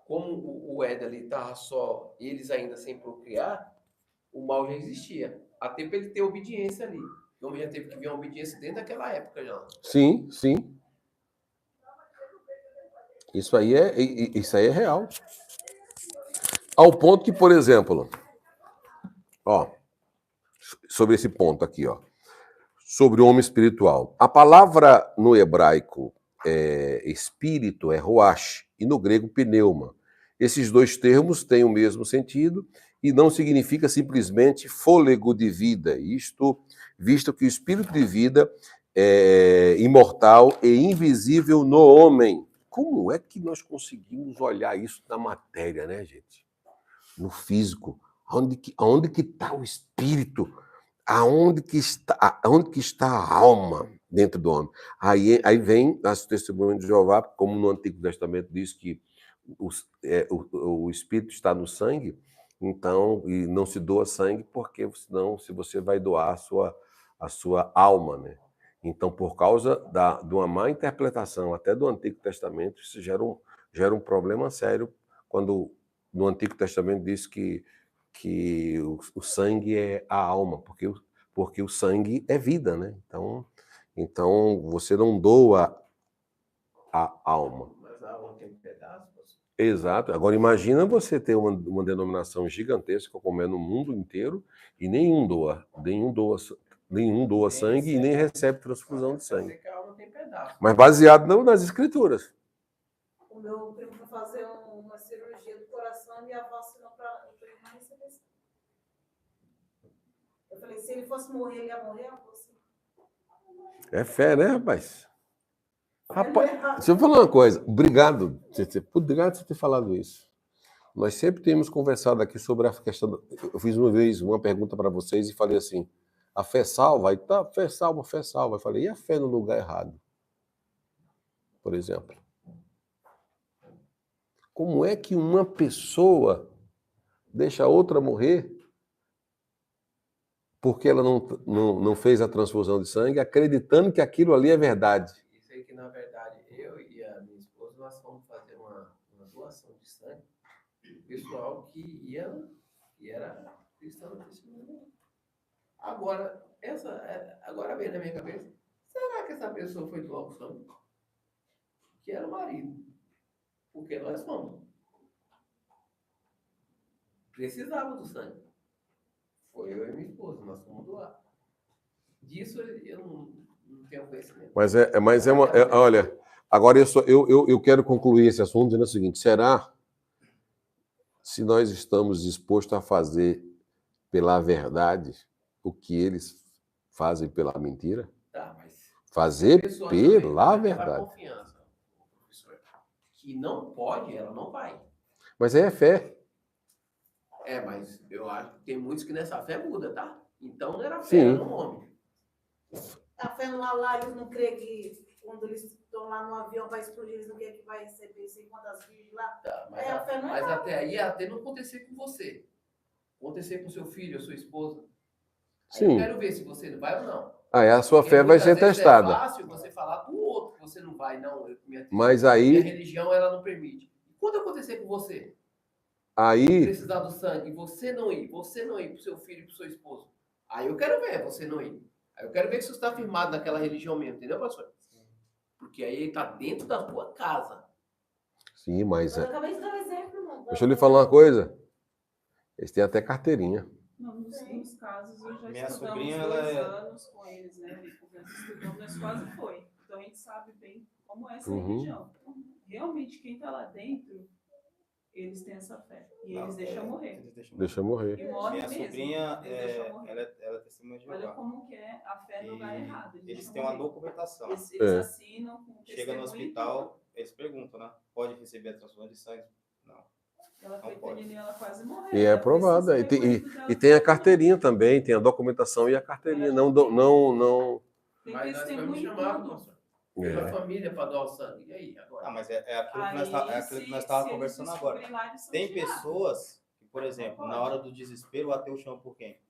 como o Éden ali estava só, eles ainda sem procriar, o mal já existia. Até para ele ter obediência ali. O homem já teve que ver a obediência desde aquela época já. Sim, sim. Isso aí é real. Ao ponto que, por exemplo, ó, sobre esse ponto aqui, ó, sobre o homem espiritual. A palavra no hebraico espírito é roach e no grego pneuma. Esses dois termos têm o mesmo sentido e não significa simplesmente fôlego de vida. Isto, visto que o espírito de vida é imortal e invisível no homem. Como é que nós conseguimos olhar isso na matéria, né, gente? No físico. Aonde que está o espírito? Aonde que está a alma dentro do homem? Aí vem as testemunhas de Jeová, como no Antigo Testamento diz que o espírito está no sangue, então, e não se doa sangue, porque senão, se você vai doar a sua alma, né? Então, por causa de uma má interpretação até do Antigo Testamento, isso gera um problema sério quando no Antigo Testamento diz que o sangue é a alma, porque o sangue é vida, né? Então você não doa a alma. Mas a alma tem pedaços. Exato. Agora imagina você ter uma denominação gigantesca como é no mundo inteiro e nenhum doa sangue e nem recebe transfusão de sangue. Que a alma tem pedaços. Mas baseado nas escrituras. O meu primo foi fazer uma cirurgia do coração e a vacina para ele não receber sangue. Eu falei, se ele fosse morrer, ele ia morrer? Eu falei assim, É fé, né, rapaz? Rapaz, deixa eu falar uma coisa. Obrigado por ter falado isso. Nós sempre temos conversado aqui sobre a questão. Eu fiz uma vez uma pergunta para vocês e falei assim: a fé salva? Aí tá, fé salva, fé salva. Eu falei, e a fé no lugar errado? Por exemplo. Como é que uma pessoa deixa a outra morrer porque ela não fez a transfusão de sangue, acreditando que aquilo ali é verdade? Isso aí que, na verdade, eu e a minha esposa, nós fomos fazer uma doação de sangue. O pessoal que era cristão do testemunho. Agora veio na minha cabeça, será que essa pessoa foi doar o sangue? Que era o marido. Porque nós fomos. Precisava do sangue. Foi eu e minha esposa, nós fomos doar. Disso eu não tenho conhecimento. Olha, agora eu quero concluir esse assunto dizendo o seguinte: será se nós estamos dispostos a fazer pela verdade o que eles fazem pela mentira? Tá, mas fazer pela também, verdade. Confiança, professor, que não pode, ela não vai. Mas aí é fé. Mas eu acho que tem muitos que nessa fé muda, tá? Então não era fé, Sim. era no homem. a fé no Allah, eles não creem que quando eles estão lá no avião vai explodir, eles não querem que vai receber sei quantas virgens lá. Tá, A fé não é mas nada. até aí, até não acontecer com você. Acontecer com seu filho, ou sua esposa. Aí Sim. eu quero ver se você vai ou não. Aí a sua fé vai ser testada. É fácil você falar do outro que você não vai, não. Mas aí... Minha religião, ela não permite. E quando acontecer com você? Aí... Precisar do sangue, e você não ir pro seu filho e pro seu esposo. Aí eu quero ver você não ir. Aí eu quero ver que você está firmado naquela religião mesmo, entendeu, pastor? Porque aí ele está dentro da tua casa. Sim, mas... Eu acabei de dar um exemplo, irmão. Deixa eu lhe falar uma coisa. Eles têm até carteirinha. Não, nos casos, eu já Minha estudamos sobrinha, 2 anos com eles, né? Nós estudamos, nós quase foi. Então a gente sabe bem como é essa religião. Realmente, quem está lá dentro, eles têm essa fé. E eles deixam morrer. Deixa morrer. E morre Minha mesmo. sobrinha, Eles deixam morrer. ela é testemunha de Olha Jeová. como que é a fé no lugar errado. Eles têm uma documentação. Eles assinam com Chega no testemunho e hospital, eles perguntam, né? Pode receber a transfusão de sangue? Não. ela foi Não pode. pequenininha, ela quase morreu. E é Ela aprovada. precisa ter muito dela E tem a pra carteirinha também, tem a documentação e a carteirinha. Não. Tem Mas nós vamos testemunho chamar, tudo. pastor. Pela família para doar o sangue. E aí, agora? Ah, mas é aquilo que Aí, nós estávamos conversando agora. Tem pessoas que, por exemplo, na hora do desespero, o ateu chama por quem?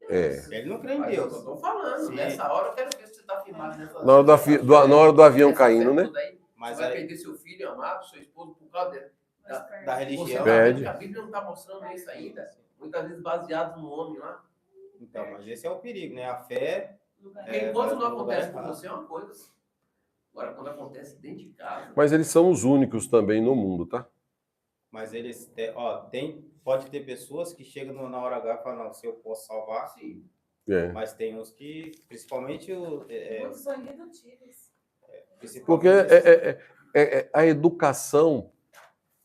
Ele não crê em Mas Deus. eu tô falando, Sim. nessa hora eu quero ver se você está firmado nessa... Na hora do avião caindo, né? Mas Você vai aí, perder seu filho amado, seu esposo, por causa da Você religião. tá Pede. vendo que a Bíblia não está mostrando isso ainda? Muitas vezes baseado no homem lá. Então, mas esse é o perigo, né? A fé lugar Porque É, enquanto mas não no lugar acontece com errado. você é uma coisa. Agora, quando acontece dentro de casa. Mas eles são os únicos também no mundo, tá? Mas eles, pode ter pessoas que chegam na hora H e falam, não, se eu posso salvar, Sim. É. mas tem uns que, principalmente Muitos são irredutíveis. Porque principalmente a educação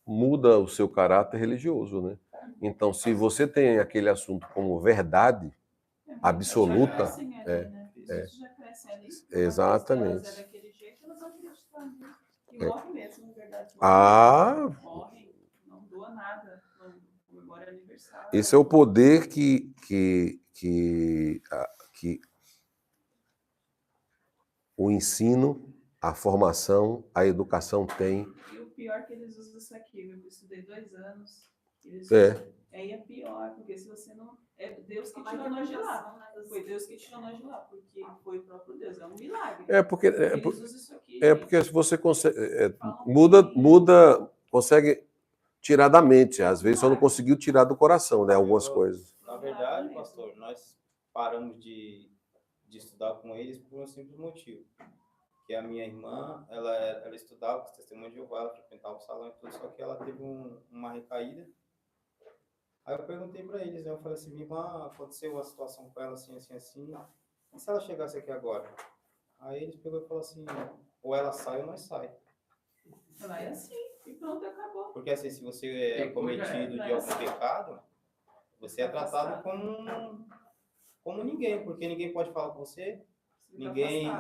muda o seu caráter religioso, né? Então, se você tem aquele assunto como verdade absoluta, já crescem ali, né? Os outros já crescem ali. exatamente. Se elas é daquele jeito, elas vão acreditar nisso. E morre mesmo, na verdade. Morrem, não doa nada, não comemora aniversário. Esse é o poder que o ensino, a formação, a educação tem. E o pior é que eles usam isso aqui. Eu estudei 2 anos. Eles É. usam. Aí é pior, porque se você não. É Deus que tirou nós de lá. Foi Deus que tirou nós de lá, porque foi o próprio Deus. É um milagre. Eles usam isso aqui. Porque se você consegue. Falam Muda, consegue tirar da mente. Às vezes só não conseguiu tirar do coração, né? Algumas coisas. Na verdade, pastor, nós paramos de estudar com eles por um simples motivo. Que a minha irmã, ela estudava com os testemunhos de Jeová, ela frequentava o salão e tudo, só que ela teve uma recaída. Aí eu perguntei para eles, né? Eu falei assim, minha irmã, aconteceu uma situação com ela assim, assim, assim. E se ela chegasse aqui agora? Aí eles pegou e falou assim, ou ela sai ou nós sai. Ela é assim, e pronto, acabou. Porque assim, se você é cometido de algum pecado, você é tratado como ninguém, porque ninguém pode falar com você, ninguém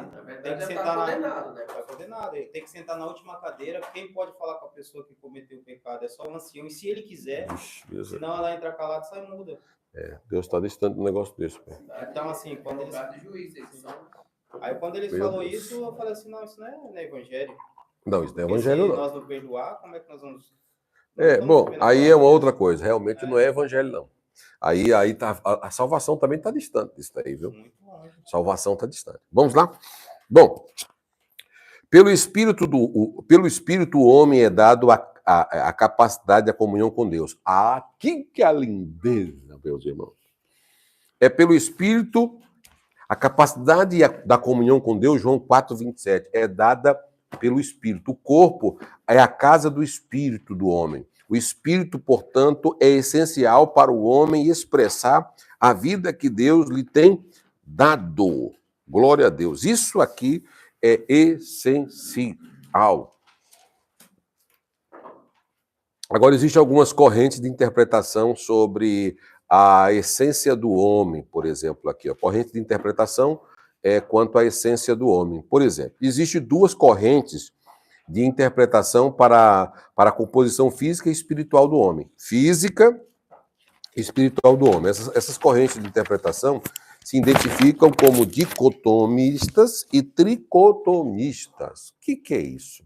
tem que sentar condenado, né? Tá condenado. Ele tem que sentar na última cadeira. Quem pode falar com a pessoa que cometeu o pecado é só o ancião, e se ele quiser, senão ela entra calada e sai muda. Deus está distante do negócio desse. Então, assim, quando eles... Aí quando eles Meu falaram Deus. isso, eu falei assim, não, isso não é evangelho. Não, isso não é Porque evangelho, se não. nós não perdoar, como é que nós vamos... Bom, aí é uma outra coisa. Realmente não é evangelho, não. Aí tá, a salvação também está distante disso aí, viu? Muito longe. Salvação está distante. Vamos lá? Bom, pelo Espírito o homem é dado a capacidade da comunhão com Deus. Aqui que é a lindeza, meus irmãos. É pelo Espírito a capacidade da comunhão com Deus, João 4:27, é dada pelo Espírito. O corpo é a casa do Espírito do homem. O Espírito, portanto, é essencial para o homem expressar a vida que Deus lhe tem dado. Glória a Deus. Isso aqui é essencial. Agora, existem algumas correntes de interpretação sobre a essência do homem, por exemplo, aqui. A corrente de interpretação é quanto à essência do homem. Por exemplo, existem 2 correntes de interpretação para a composição física e espiritual do homem. Física e espiritual do homem. Essas correntes de interpretação se identificam como dicotomistas e tricotomistas. O que é isso?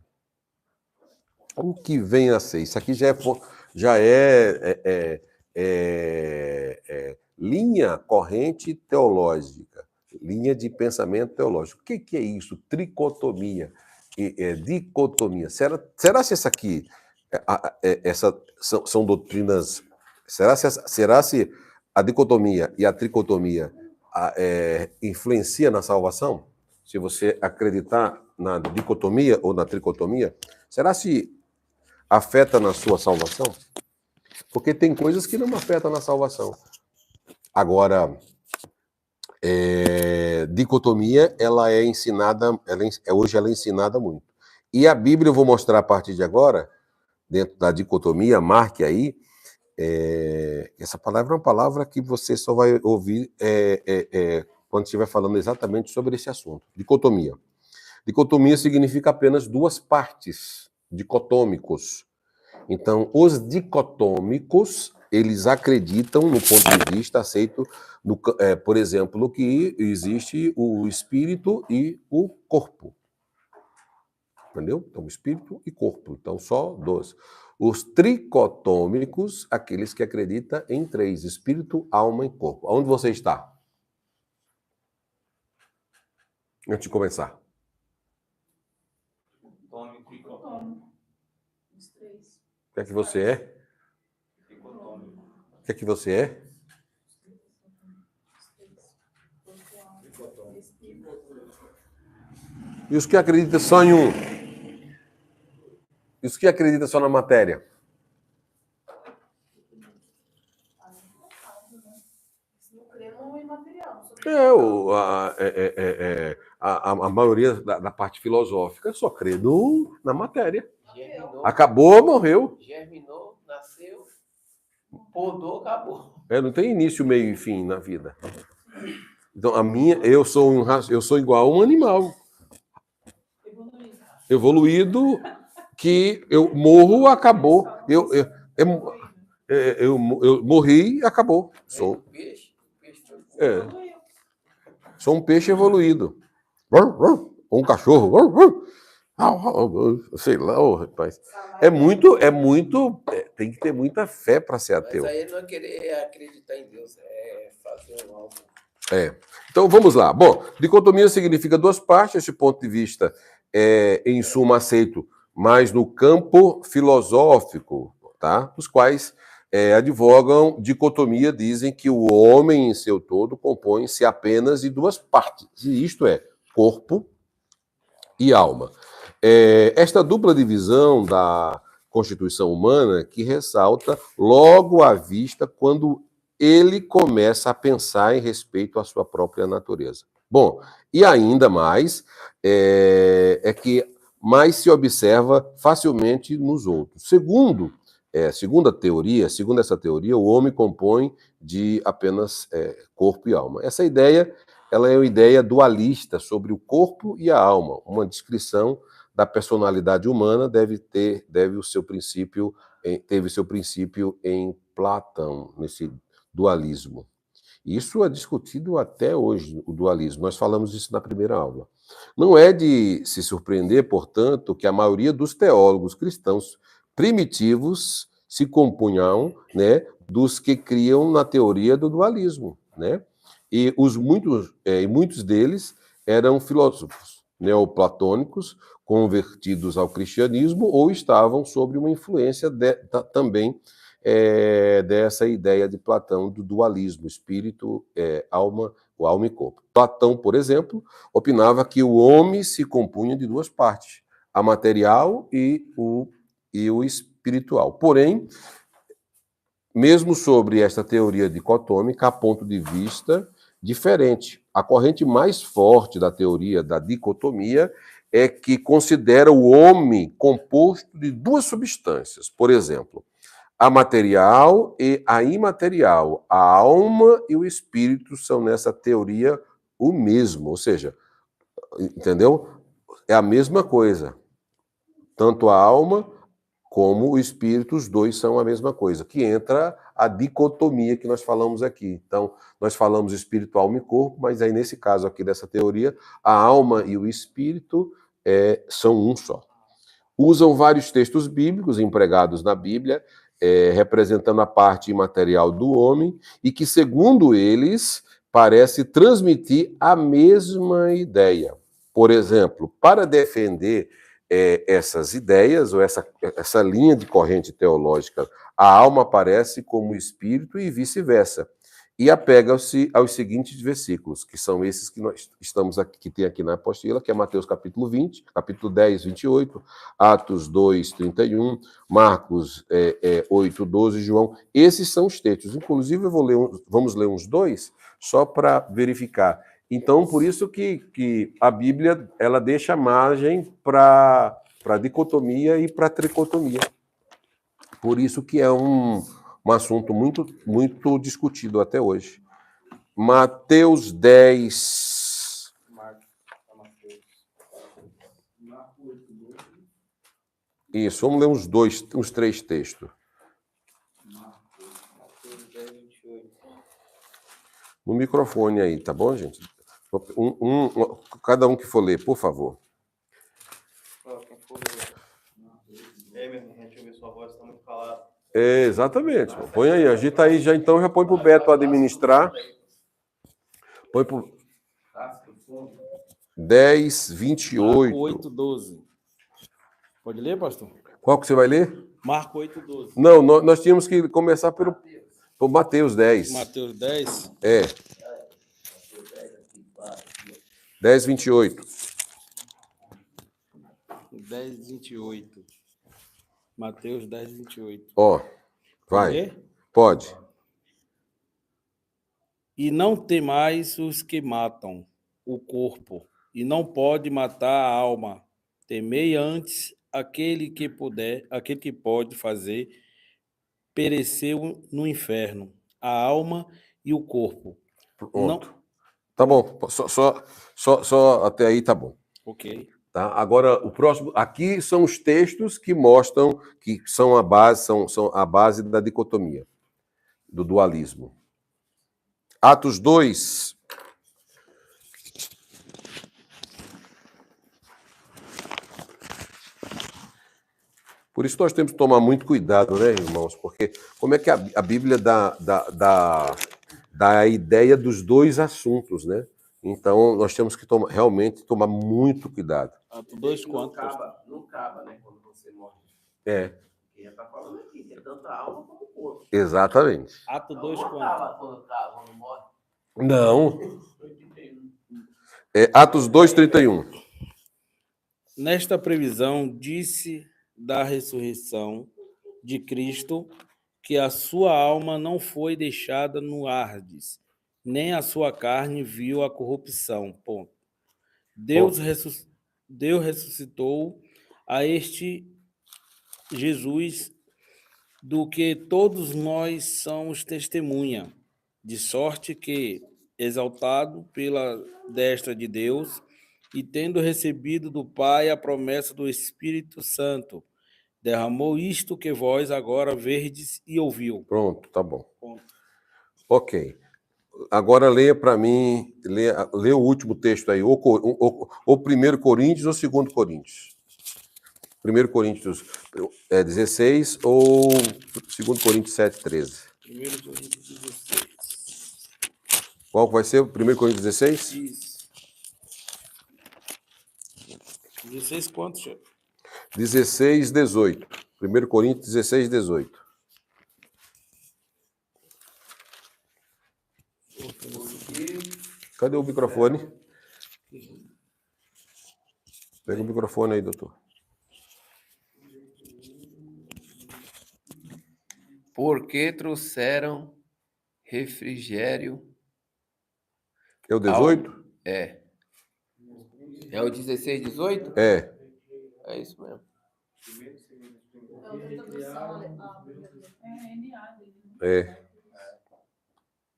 O que vem a ser? Isso aqui já é linha corrente teológica, linha de pensamento teológico. O que é isso? Tricotomia, dicotomia. Será se essa aqui são doutrinas? Será se a dicotomia e a tricotomia influencia na salvação? Se você acreditar na dicotomia ou na tricotomia, será se afeta na sua salvação? Porque tem coisas que não afetam na salvação. Agora, dicotomia, ela é ensinada, hoje ela é ensinada muito. E a Bíblia, eu vou mostrar a partir de agora, dentro da dicotomia, marque aí, essa palavra é uma palavra que você só vai ouvir quando estiver falando exatamente sobre esse assunto. Dicotomia. Dicotomia significa apenas 2 partes, dicotômicos. Então, os dicotômicos, eles acreditam, no ponto de vista aceito, por exemplo, que existe o espírito e o corpo. Entendeu? Então, espírito e corpo. Então, só 2. Os tricotômicos, aqueles que acreditam em 3, espírito, alma e corpo. Onde você está? Antes de começar. Os 3. O que é que você é? O que é que você é? E os que acreditam só em um? E os que acreditam só na matéria? Não crê no imaterial. A maioria da parte filosófica só crê na matéria. Germinou, Acabou, morreu. germinou, nasceu, podou, acabou. Não tem início, meio e fim na vida. Então, eu sou igual a um animal evoluído que eu morro, acabou. Eu morri e acabou. O peixe Sou um peixe evoluído. Ou um cachorro. Sei lá, rapaz. Tem que ter muita fé para ser ateu. Mas aí não é querer acreditar em Deus, é fazer algo. Então vamos lá. Bom, dicotomia significa duas partes. Esse ponto de vista é, em suma, aceito mais no campo filosófico, tá? Os quais advogam dicotomia, dizem que o homem em seu todo compõe-se apenas de duas partes, e isto é, corpo e alma. Esta dupla divisão da constituição humana que ressalta logo à vista quando ele começa a pensar em respeito à sua própria natureza. Bom, e ainda mais é que mais se observa facilmente nos outros. Segundo essa teoria, o homem compõe de apenas corpo e alma. Essa ideia, ela é uma ideia dualista sobre o corpo e a alma. Uma descrição da personalidade humana teve seu princípio em Platão, nesse dualismo. Isso é discutido até hoje, o dualismo. Nós falamos isso na primeira aula. Não é de se surpreender, portanto, que a maioria dos teólogos cristãos primitivos se compunham, dos que criam na teoria do dualismo, E muitos deles eram filósofos neoplatônicos convertidos ao cristianismo ou estavam sob uma influência também dessa ideia de Platão do dualismo, espírito, alma e corpo. Platão, por exemplo, opinava que o homem se compunha de duas partes, a material e o espiritual. Porém, mesmo sobre esta teoria dicotômica, há ponto de vista diferente. A corrente mais forte da teoria da dicotomia é que considera o homem composto de duas substâncias. Por exemplo, a material e a imaterial. A alma e o espírito são, nessa teoria, o mesmo. Ou seja, entendeu? É a mesma coisa. Tanto a alma como o espírito, os dois são a mesma coisa. Que entra a dicotomia que nós falamos aqui. Então, nós falamos espírito, alma e corpo, mas aí, nesse caso aqui dessa teoria, a alma e o espírito são um só. Usam vários textos bíblicos empregados na Bíblia, representando a parte imaterial do homem e que, segundo eles, parece transmitir a mesma ideia. Por exemplo, para defender essas ideias, ou essa linha de corrente teológica, a alma aparece como espírito e vice-versa. E apega-se aos seguintes versículos, que são esses que nós estamos aqui, que tem aqui na apostila, que é Mateus capítulo 20, capítulo 10, 28, Atos 2, 31, Marcos 8, 12, João. Esses são os textos. Inclusive, vamos ler uns dois, só para verificar. Então, por isso que a Bíblia ela deixa margem para dicotomia e para tricotomia. Por isso que é um assunto muito, muito discutido até hoje. Mateus 10. Isso, vamos ler uns três textos. No microfone aí, tá bom, gente? Cada um que for ler, por favor. Deixa eu ver, sua voz está muito calada. Exatamente. Põe aí, agita aí, já põe pro Beto administrar. Põe pro 10, 28. Marco 8, 12. Pode ler, pastor? Qual que você vai ler? Marco 8, 12. Não, nós tínhamos que começar por Mateus 10. Mateus 10. 10, 28. 10, 28. Mateus 10, 28. Ó, Pode vai. ler? Pode. E não temais os que matam o corpo, e não pode matar a alma. Temei antes aquele que pode fazer perecer no inferno a alma e o corpo. Não, Pronto. Tá bom. Só até aí tá bom. ok. Tá? Agora, o próximo. Aqui são os textos que mostram que são a base, são a base da dicotomia, do dualismo. Atos 2. Por isso nós temos que tomar muito cuidado, né, irmãos? Porque como é que a Bíblia dá a ideia dos dois assuntos, né? Então nós temos que realmente tomar muito cuidado. Atos 2 Não quanto, pastor? não acaba, né, quando você morre. É, Porque já está falando aqui, que é tanto a alma como o corpo. exatamente. Atos Então, 2 não quanto? acaba quando morre. Não. É Atos 2:31. Nesta previsão, disse da ressurreição de Cristo que a sua alma não foi deixada no Hades, nem a sua carne viu a corrupção. Ponto. Deus ressuscitou a este Jesus, do que todos nós somos testemunha, de sorte que, exaltado pela destra de Deus, e tendo recebido do Pai a promessa do Espírito Santo, derramou isto que vós agora verdes e ouviu. Pronto, tá bom. Ponto. Ok. Agora leia para mim, lê o último texto aí, ou 1 Coríntios ou 2 Coríntios. 1 Coríntios 16 ou 2 Coríntios 7:13. 1 Coríntios 16. Qual que vai ser? 1 Coríntios 16? Isso. 16 quantos, chefe? 16, 18. 1 Coríntios 16, 18. Cadê o microfone? Pega o microfone aí, doutor. Porque trouxeram refrigério. É o 18? É. É o 16, 18? É. É isso mesmo. É outra tradução, É NA dele. É.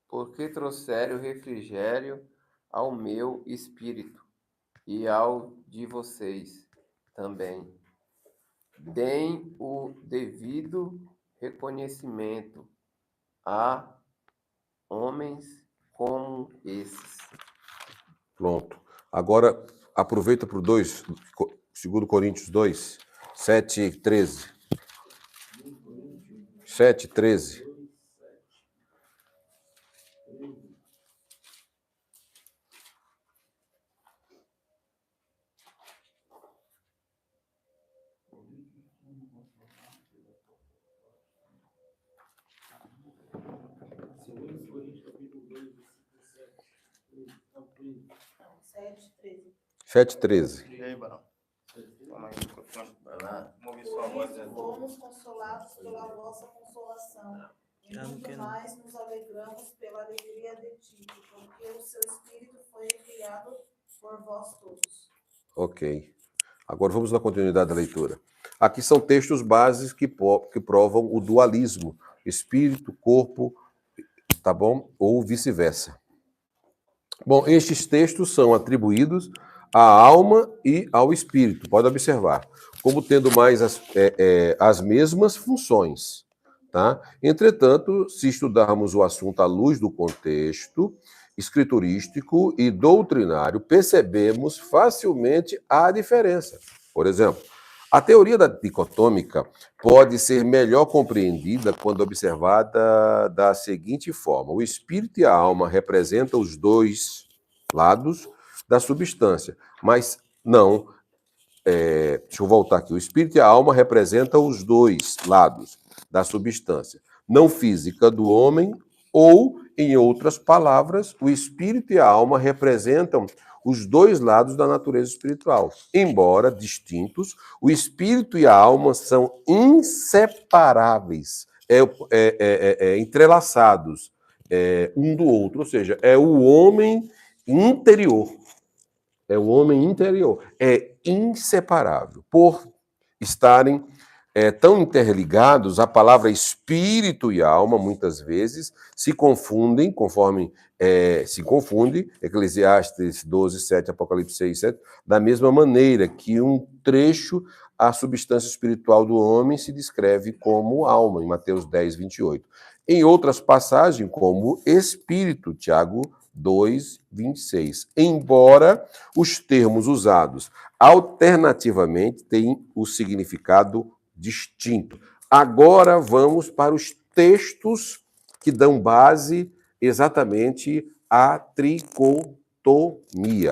Porque trouxeram refrigério ao meu espírito e ao de vocês também. Deem o devido reconhecimento a homens como esses. Pronto. Agora, aproveita para o 2 Coríntios 2, 7 e 13. 7 e 13. Não, 7, 13. 7 e 13. E aí, Barão? Toma aí o microfone. Vai lá. Vamos ouvir sua voz. Por isso fomos consolados pela vossa consolação. E muito mais nos alegramos pela alegria de Tito, porque o seu espírito foi enviado por vós todos. Ok. Agora vamos na continuidade da leitura. Aqui são textos básicos que provam o dualismo, espírito, corpo, tá bom? Ou vice-versa. Bom, estes textos são atribuídos à alma e ao espírito, pode observar, como tendo mais as mesmas funções. Tá? Entretanto, se estudarmos o assunto à luz do contexto escriturístico e doutrinário, percebemos facilmente a diferença. Por exemplo, a teoria da dicotômica pode ser melhor compreendida quando observada da seguinte forma: o espírito e a alma representam os dois lados da substância, mas não. Deixa eu voltar aqui. O espírito e a alma representam os dois lados da substância, não física do homem, ou, em outras palavras, o espírito e a alma representam os dois lados da natureza espiritual. Embora distintos, o espírito e a alma são inseparáveis, entrelaçados um do outro, ou seja, é o homem interior. É o homem interior. É inseparável. Por estarem tão interligados, a palavra espírito e alma, muitas vezes, se confundem, se confunde, Eclesiastes 12, 7, Apocalipse 6, 7, da mesma maneira que um trecho, a substância espiritual do homem se descreve como alma, em Mateus 10, 28. Em outras passagens, como espírito, Tiago 2, 26. Embora os termos usados alternativamente tenham o significado distinto. Agora vamos para os textos que dão base exatamente à tricotomia,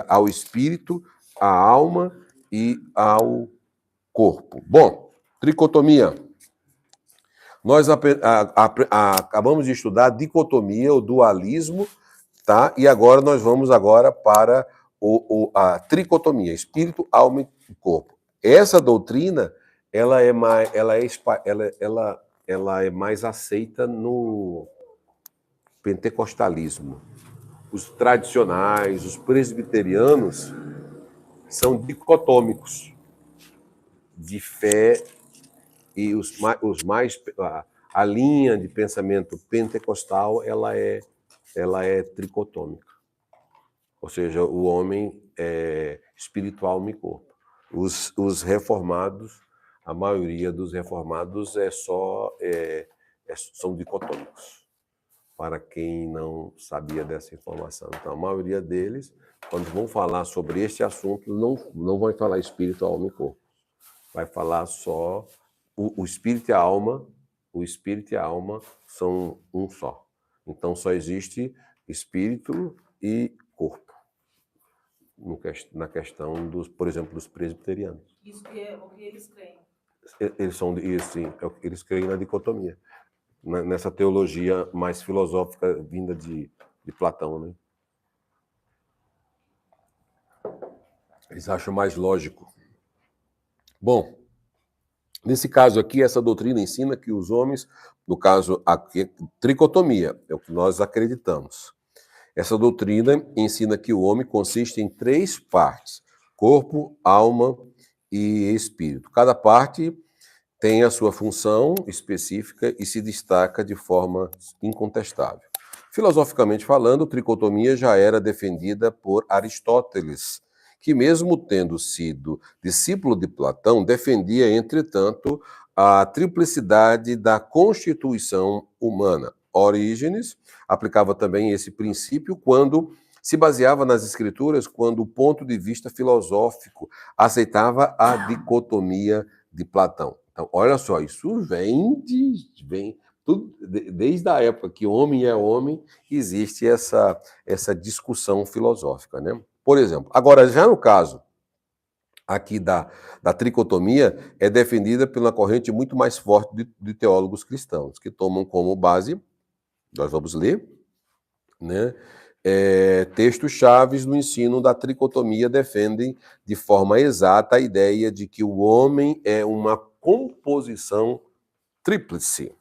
ao espírito, à alma e ao corpo. Bom, tricotomia. Nós acabamos de estudar a dicotomia, o dualismo, tá? E agora nós vamos para a tricotomia, espírito, alma e corpo. Essa doutrina ela é mais aceita no pentecostalismo. Os tradicionais, os presbiterianos, são dicotômicos de fé e a linha de pensamento pentecostal ela é tricotômica. Ou seja, o homem é espiritual, alma e corpo. Os reformados, a maioria dos reformados são dicotômicos, para quem não sabia dessa informação. Então, a maioria deles, quando vão falar sobre este assunto, não vai falar espírito, alma e corpo. Vai falar só o espírito e a alma. O espírito e a alma são um só. Então, só existe espírito e corpo na questão por exemplo, dos presbiterianos. Isso que é o que eles creem. Eles creem na dicotomia, nessa teologia mais filosófica vinda de Platão, né? Eles acham mais lógico. Bom, nesse caso aqui, essa doutrina ensina que os homens, no caso aqui, tricotomia, é o que nós acreditamos. Essa doutrina ensina que o homem consiste em 3 partes: corpo, alma e espírito. Cada parte tem a sua função específica e se destaca de forma incontestável. Filosoficamente falando, a tricotomia já era defendida por Aristóteles, que mesmo tendo sido discípulo de Platão, defendia, entretanto, a triplicidade da constituição humana. Orígenes aplicava também esse princípio quando se baseava nas escrituras, quando o ponto de vista filosófico aceitava a dicotomia de Platão. Então, olha só, isso vem desde a época que homem é homem, existe essa discussão filosófica, né? Por exemplo, agora, já no caso aqui da tricotomia, é defendida pela corrente muito mais forte de teólogos cristãos, que tomam como base, nós vamos ler, né? Textos chaves no ensino da tricotomia defendem de forma exata a ideia de que o homem é uma composição tríplice.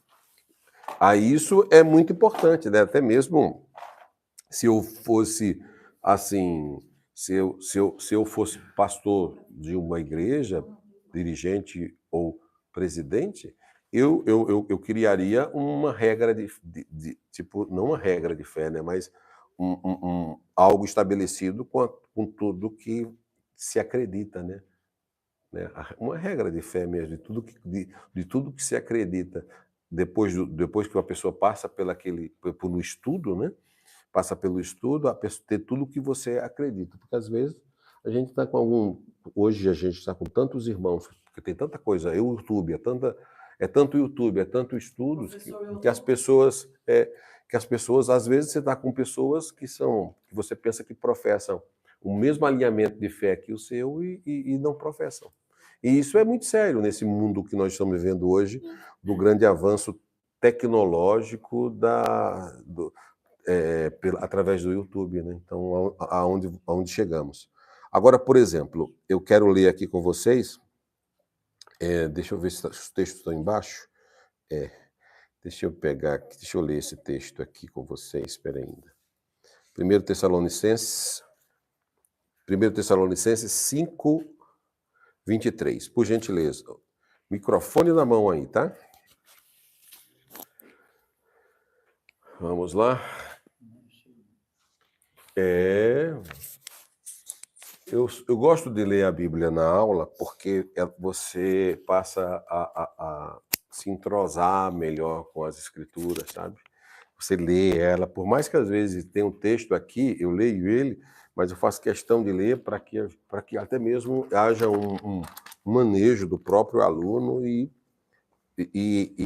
Isso é muito importante, né? Até mesmo se eu fosse assim, se eu fosse pastor de uma igreja, dirigente ou presidente, eu criaria uma regra tipo, não uma regra de fé, né? Mas algo estabelecido com tudo que se acredita, né? Uma regra de fé mesmo, de tudo que se acredita. Depois que uma pessoa passa pelo estudo, né? Passa pelo estudo, a pessoa ter tudo o que você acredita. Porque às vezes a gente está hoje a gente está com tantos irmãos, porque tem tanta coisa, YouTube, é tanto estudos que as pessoas às vezes você está com pessoas que você pensa que professam o mesmo alinhamento de fé que o seu e não professam. E isso é muito sério nesse mundo que nós estamos vivendo hoje, do grande avanço tecnológico através do YouTube, né? Então, aonde chegamos. Agora, por exemplo, eu quero ler aqui com vocês, deixa eu ver se os textos estão embaixo. Deixa eu pegar aqui, deixa eu ler esse texto aqui com vocês, espera ainda. 1 Tessalonicenses 5, 23, por gentileza. Microfone na mão aí, tá? Vamos lá. Eu gosto de ler a Bíblia na aula porque você passa a se entrosar melhor com as escrituras, sabe? Você lê ela, por mais que às vezes tenha um texto aqui, eu leio ele, mas eu faço questão de ler para que até mesmo haja um manejo do próprio aluno e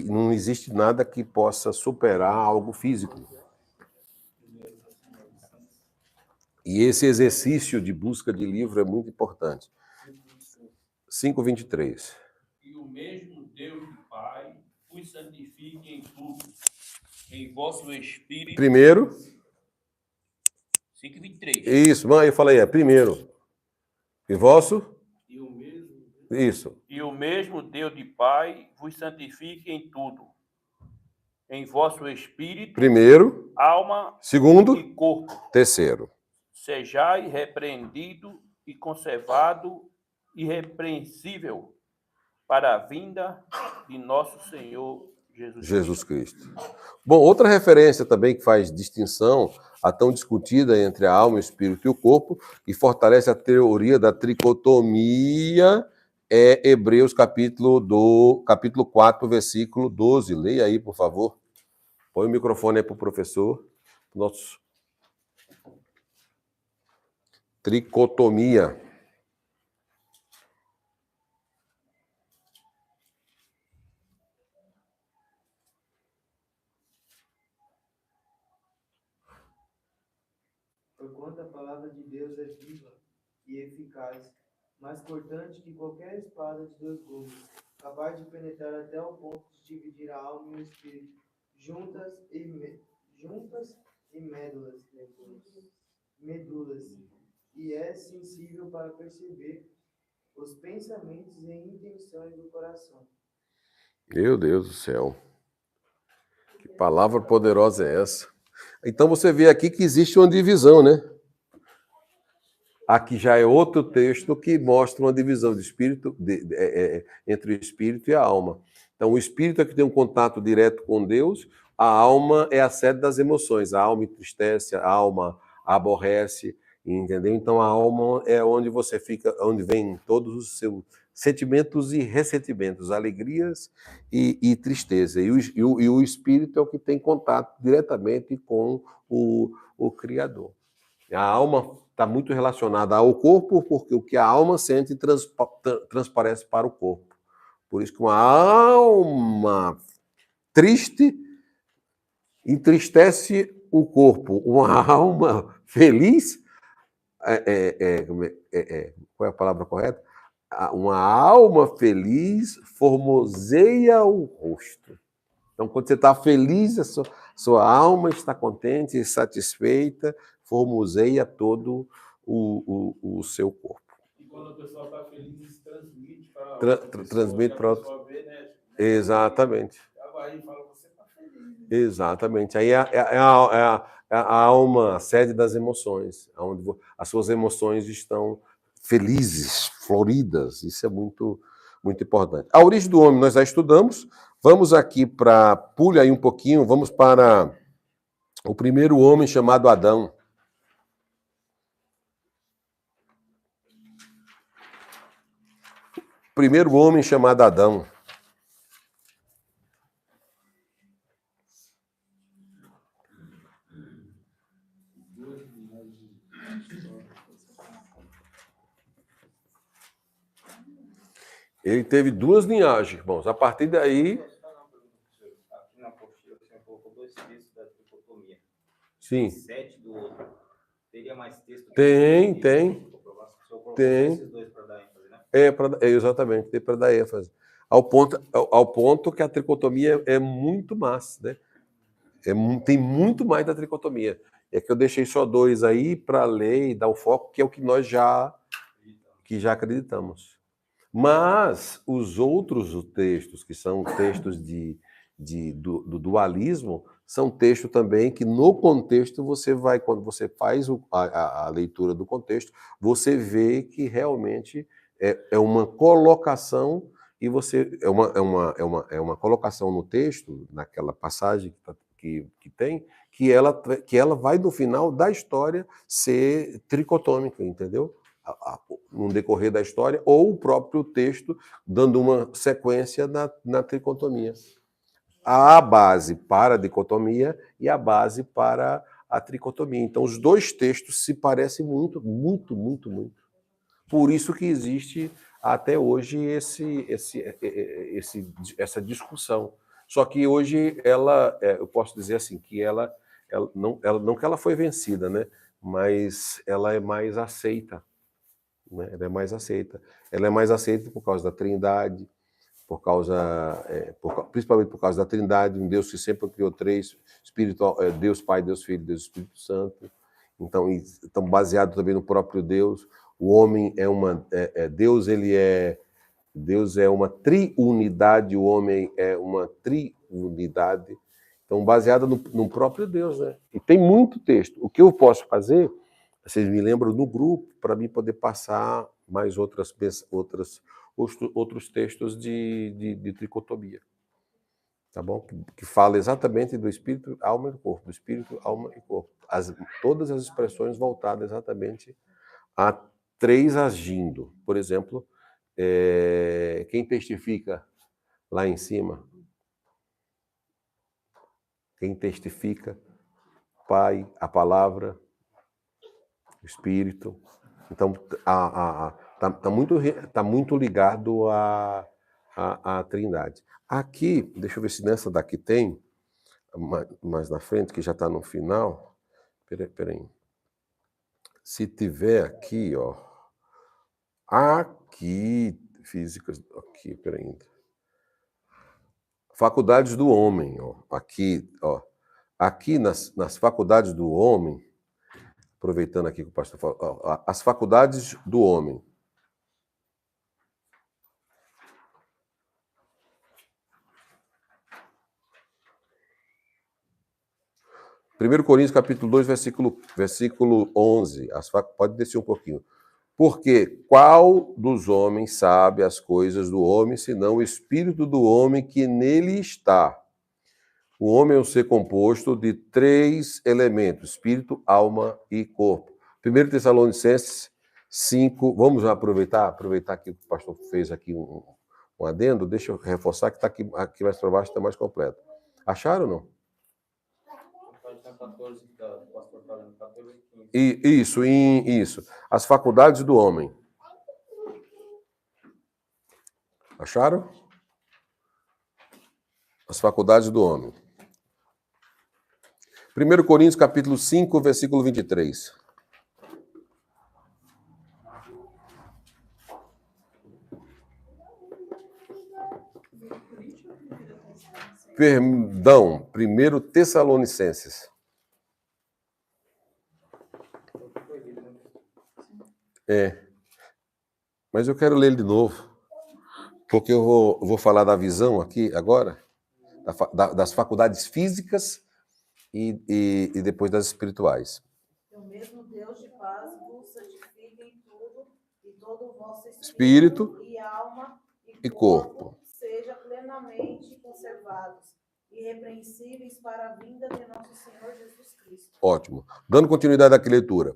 não existe nada que possa superar algo físico. E esse exercício de busca de livro é muito importante. 5:23. E o mesmo Deus e Pai os santifique em tudo, em vosso espírito. Primeiro. 5:23. Isso, mãe, eu falei, primeiro. E vosso? E o mesmo. Isso. E o mesmo Deus de Pai vos santifique em tudo, em vosso espírito. Primeiro. Alma. Segundo. E corpo. Terceiro. Sejai repreendido e conservado irrepreensível para a vinda de nosso Senhor Jesus Cristo. Bom, outra referência também que faz distinção, a tão discutida entre a alma, o espírito e o corpo, e fortalece a teoria da tricotomia, é Hebreus capítulo 4, versículo 12. Leia aí, por favor. Põe o microfone aí para o professor. Nosso tricotomia. Porquanto a palavra de Deus é viva e eficaz, mais cortante que qualquer espada de dois gumes, capaz de penetrar até o ponto de dividir a alma e o espírito, juntas e medulas, e é sensível para perceber os pensamentos e intenções do coração. Meu Deus do céu. Que palavra poderosa é essa? Então você vê aqui que existe uma divisão, né? Aqui já é outro texto que mostra uma divisão de espírito, entre o espírito e a alma. Então o espírito é que tem um contato direto com Deus, a alma é a sede das emoções. A alma entristece, a alma aborrece, entendeu? Então a alma é onde você fica, onde vem todos os seus sentimentos e ressentimentos, alegrias e tristeza. E o espírito é o que tem contato diretamente com o Criador. A alma está muito relacionada ao corpo, porque o que a alma sente transparece para o corpo. Por isso que uma alma triste entristece o corpo. Uma alma feliz, qual é a palavra correta? Uma alma feliz formoseia o rosto. Então, quando você está feliz, a sua alma está contente e satisfeita, formoseia todo o seu corpo. E quando a pessoa está feliz, transmite para outra. Exatamente. Aí fala, você está feliz. Exatamente. Aí a alma, a sede das emoções, onde as suas emoções estão felizes, floridas. Isso é muito, muito importante. A origem do homem nós já estudamos. Vamos aqui para... Pule aí um pouquinho, vamos para o primeiro homem chamado Adão. Primeiro homem chamado Adão. Ele teve duas linhagens, irmãos. A partir daí... Aqui na apostila você colocou 2 textos da tricotomia. Sim. 7 do outro. Teria mais texto? Tem. Tem. Esses 2 para dar ênfase, né? Exatamente, para dar ênfase. Ao ponto que a tricotomia é muito massa, né? Tem muito mais da tricotomia. É que eu deixei só 2 aí para ler e dar o foco, que é o que nós já acreditamos. Mas os outros textos, que são textos do dualismo, são textos também que no contexto você vai, quando você faz a leitura do contexto, você vê que realmente é uma colocação, e você é uma colocação no texto, naquela passagem que tem, que ela vai no final da história ser tricotômica, entendeu? No decorrer da história, ou o próprio texto dando uma sequência na tricotomia. Há a base para a dicotomia e a base para a tricotomia. Então, os dois textos se parecem muito, muito, muito, muito. Por isso que existe até hoje essa discussão. Só que hoje eu posso dizer assim, que não que ela foi vencida, né? Mas ela é mais aceita. Né? Ela é mais aceita. Ela é mais aceita por causa da Trindade, principalmente por causa da Trindade, um Deus que sempre criou 3, Deus Pai, Deus Filho, Deus Espírito Santo. Então baseado também no próprio Deus. O homem Deus é uma triunidade, o homem é uma triunidade. Então, baseado no próprio Deus, né? E tem muito texto. O que eu posso fazer, vocês me lembram no grupo, para mim poder passar mais outros textos de tricotomia. Tá bom? Que fala exatamente do espírito, alma e corpo. Do espírito, alma e corpo. Todas as expressões voltadas exatamente a 3 agindo. Por exemplo, quem testifica lá em cima? Quem testifica? Pai, a palavra, o Espírito. Então, tá muito ligado à Trindade. Aqui, deixa eu ver se nessa daqui tem, mais na frente, que já está no final. Peraí. Se tiver aqui, ó. Aqui, físicas, aqui, peraí. Faculdades do homem, ó. Aqui, ó. Aqui nas faculdades do homem, aproveitando aqui que o pastor falou, as faculdades do homem. Primeiro Coríntios, capítulo 2, versículo 11. Pode descer um pouquinho. Porque qual dos homens sabe as coisas do homem, senão o espírito do homem que nele está? O homem é um ser composto de 3 elementos, espírito, alma e corpo. 1 Tessalonicenses 5, vamos aproveitar que o pastor fez aqui um adendo, deixa eu reforçar que está aqui mais para baixo, está mais completo. Acharam ou não? Isso. As faculdades do homem. Acharam? As faculdades do homem. 1 Coríntios, capítulo 5, versículo 23. Perdão, 1 Tessalonicenses. Mas eu quero ler ele de novo, porque eu vou falar da visão aqui agora, das faculdades físicas e depois das espirituais. O mesmo Deus de paz vos santifique em tudo, e todo o vosso espírito e alma e corpo seja plenamente conservados, irrepreensíveis para a vinda de nosso Senhor Jesus Cristo. Ótimo. Dando continuidade àquela leitura.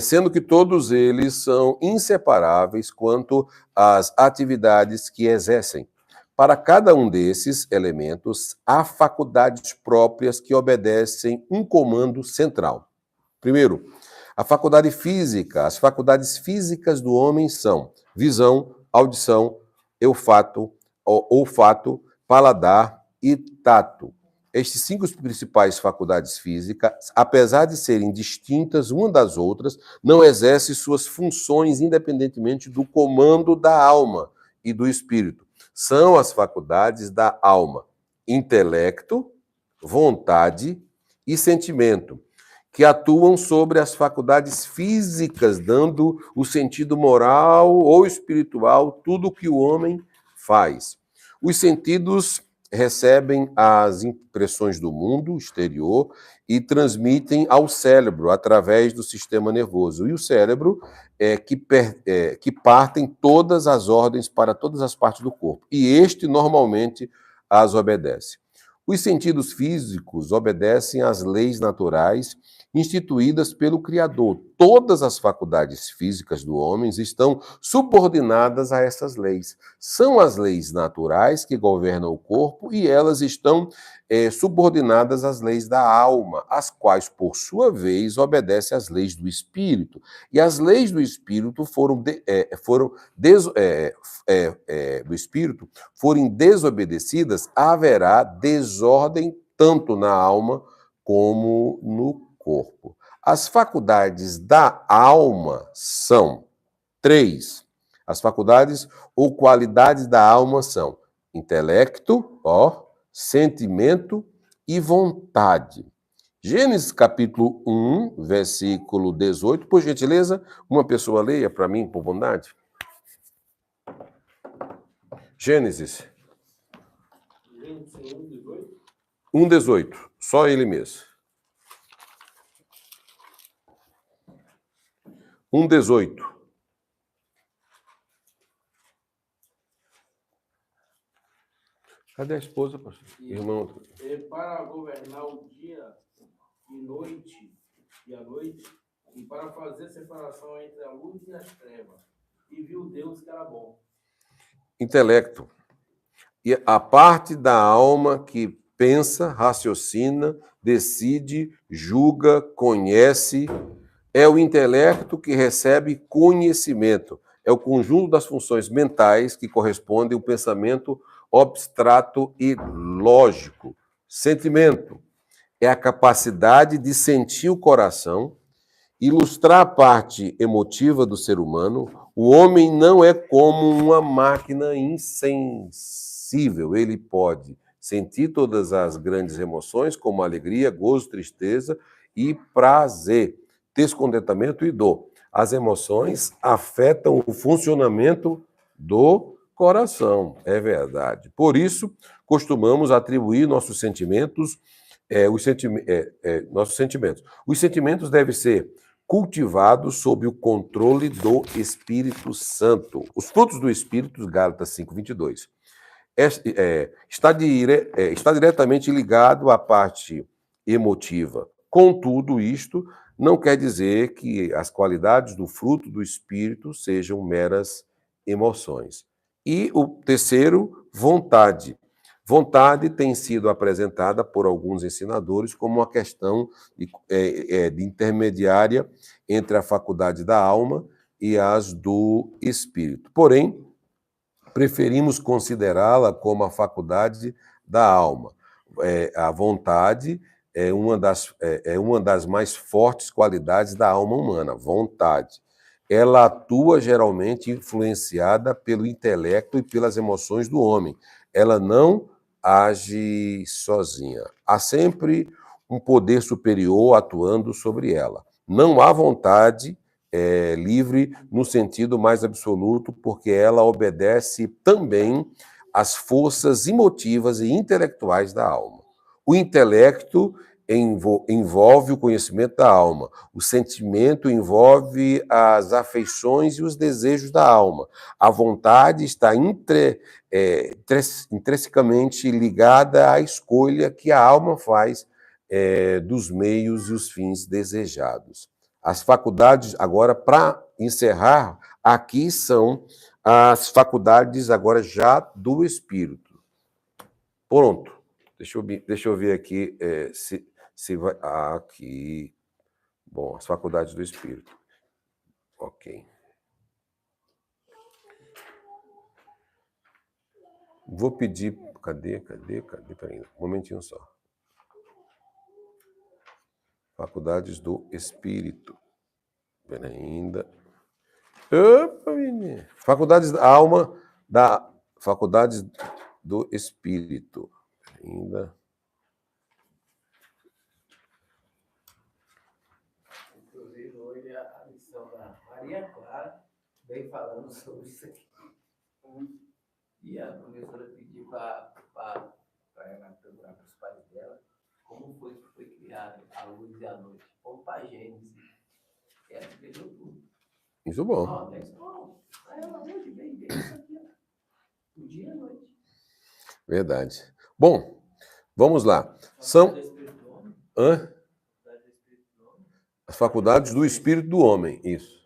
Sendo que todos eles são inseparáveis quanto às atividades que exercem. Para cada um desses elementos, há faculdades próprias que obedecem um comando central. Primeiro, a faculdade física. As faculdades físicas do homem são visão, audição, olfato, paladar e tato. Estes 5 principais faculdades físicas, apesar de serem distintas uma das outras, não exercem suas funções independentemente do comando da alma e do espírito. São as faculdades da alma: intelecto, vontade e sentimento, que atuam sobre as faculdades físicas, dando o sentido moral ou espiritual tudo o que o homem faz. Os sentidos recebem as impressões do mundo exterior e transmitem ao cérebro através do sistema nervoso. E o cérebro que partem todas as ordens para todas as partes do corpo. E este normalmente as obedece. Os sentidos físicos obedecem às leis naturais instituídas pelo Criador. Todas as faculdades físicas do homem estão subordinadas a essas leis. São as leis naturais que governam o corpo e elas estão subordinadas às leis da alma, as quais, por sua vez, obedecem às leis do espírito. E as leis do espírito forem desobedecidas, haverá desordem tanto na alma como no corpo. As faculdades da alma são 3. As faculdades ou qualidades da alma são intelecto, sentimento e vontade. Gênesis capítulo 1, versículo 18. Por gentileza, uma pessoa leia para mim, por bondade. Gênesis 1:18. Só ele mesmo. 1:18. Cadê a esposa, pastor? Irmão. Para governar o dia e noite e a noite, e para fazer separação entre a luz e as trevas. E viu Deus que era bom. Intelecto. E a parte da alma que pensa, raciocina, decide, julga, conhece, é o intelecto que recebe conhecimento. É o conjunto das funções mentais que correspondem ao pensamento abstrato e lógico. Sentimento é a capacidade de sentir o coração, ilustrar a parte emotiva do ser humano. O homem não é como uma máquina insensível. Ele pode sentir todas as grandes emoções, como alegria, gozo, tristeza e prazer, descontentamento e dor. As emoções afetam o funcionamento do coração, é verdade. Por isso, costumamos atribuir nossos sentimentos. Os sentimentos devem ser cultivados sob o controle do Espírito Santo. Os frutos do Espírito, Gálatas 5:22. Está diretamente ligado à parte emotiva. Contudo, isto não quer dizer que as qualidades do fruto do Espírito sejam meras emoções. E o terceiro, vontade. Vontade tem sido apresentada por alguns ensinadores como uma questão de intermediária entre a faculdade da alma e as do espírito. Porém, preferimos considerá-la como a faculdade da alma. A vontade é uma das mais fortes qualidades da alma humana, vontade. Ela atua geralmente influenciada pelo intelecto e pelas emoções do homem. Ela não age sozinha. Há sempre um poder superior atuando sobre ela. Não há vontade livre no sentido mais absoluto, porque ela obedece também às forças emotivas e intelectuais da alma. O intelecto envolve o conhecimento da alma. O sentimento envolve as afeições e os desejos da alma. A vontade está intrinsecamente ligada à escolha que a alma faz dos meios e os fins desejados. As faculdades, agora, para encerrar, aqui são as faculdades agora já do espírito. Pronto. Deixa eu ver aqui se vai... aqui. Bom, as faculdades do espírito. Ok. Vou pedir... Cadê? Peraí, um momentinho só. Faculdades do espírito. Peraí, ainda. Opa, menino. Faculdades da alma, faculdades do espírito. Ainda. Maria Clara veio falando sobre isso aqui. E a professora pediu para ela perguntar para os pais dela como foi que foi criada a luz e a noite. Como para a Gênesis. Ela pegou tudo. Isso é bom. Ó, da escola. Aí ela hoje veio ver isso aqui, ó. O dia e a noite. Verdade. Bom, vamos lá. São Hã? As faculdades do espírito do homem. Isso.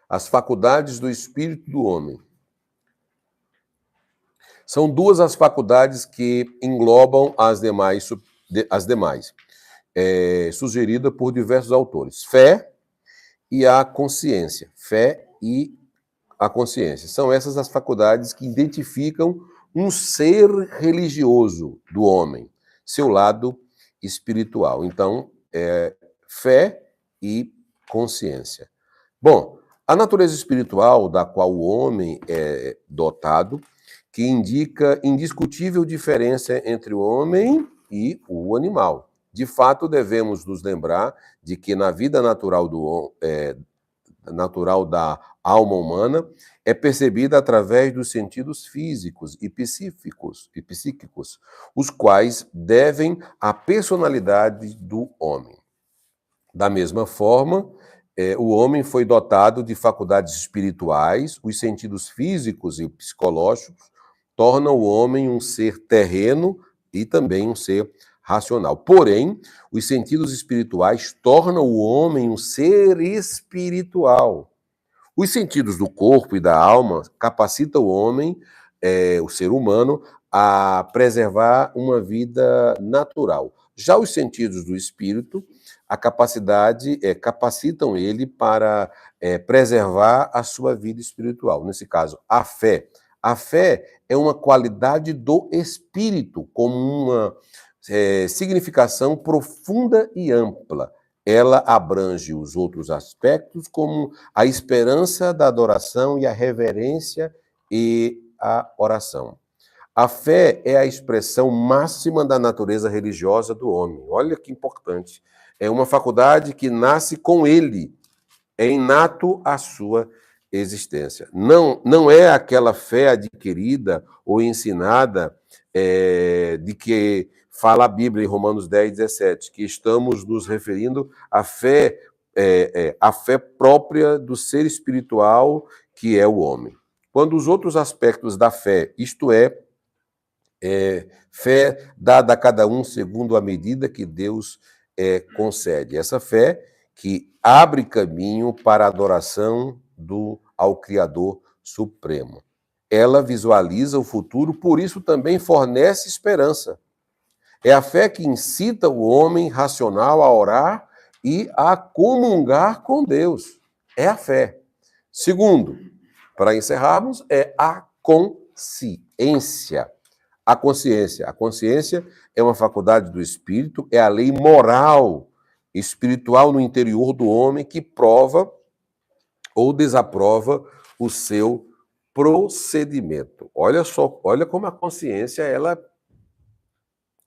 As faculdades do espírito do homem. São duas as faculdades que englobam as demais, sugerida por diversos autores. Fé e a consciência. Fé e a consciência. São essas as faculdades que identificam um ser religioso do homem, seu lado espiritual. Então, fé e consciência. Bom, a natureza espiritual da qual o homem é dotado, que indica indiscutível diferença entre o homem e o animal. De fato, devemos nos lembrar de que na vida natural da alma humana é percebida através dos sentidos físicos e psíquicos, os quais devem à personalidade do homem. Da mesma forma, o homem foi dotado de faculdades espirituais, os sentidos físicos e psicológicos tornam o homem um ser terreno e também um ser racional. Porém, os sentidos espirituais tornam o homem um ser espiritual. Os sentidos do corpo e da alma capacitam o homem, o ser humano, a preservar uma vida natural. Já os sentidos do espírito, capacitam ele para preservar a sua vida espiritual. Nesse caso, a fé. A fé é uma qualidade do espírito, como uma significação profunda e ampla. Ela abrange os outros aspectos, como a esperança da adoração e a reverência e a oração. A fé é a expressão máxima da natureza religiosa do homem. Olha que importante. É uma faculdade que nasce com ele. É inato à sua existência. Não é aquela fé adquirida ou ensinada de que fala a Bíblia em Romanos 10, 17, que estamos nos referindo à fé, à fé própria do ser espiritual que é o homem. Quando os outros aspectos da fé, isto é, fé dada a cada um segundo a medida que Deus concede. Essa fé que abre caminho para a adoração ao Criador Supremo. Ela visualiza o futuro, por isso também fornece esperança. É a fé que incita o homem racional a orar e a comungar com Deus. É a fé. Segundo, para encerrarmos, é a consciência. A consciência. A consciência é uma faculdade do espírito, é a lei moral espiritual no interior do homem que prova ou desaprova o seu procedimento. Olha só, olha como a consciência ela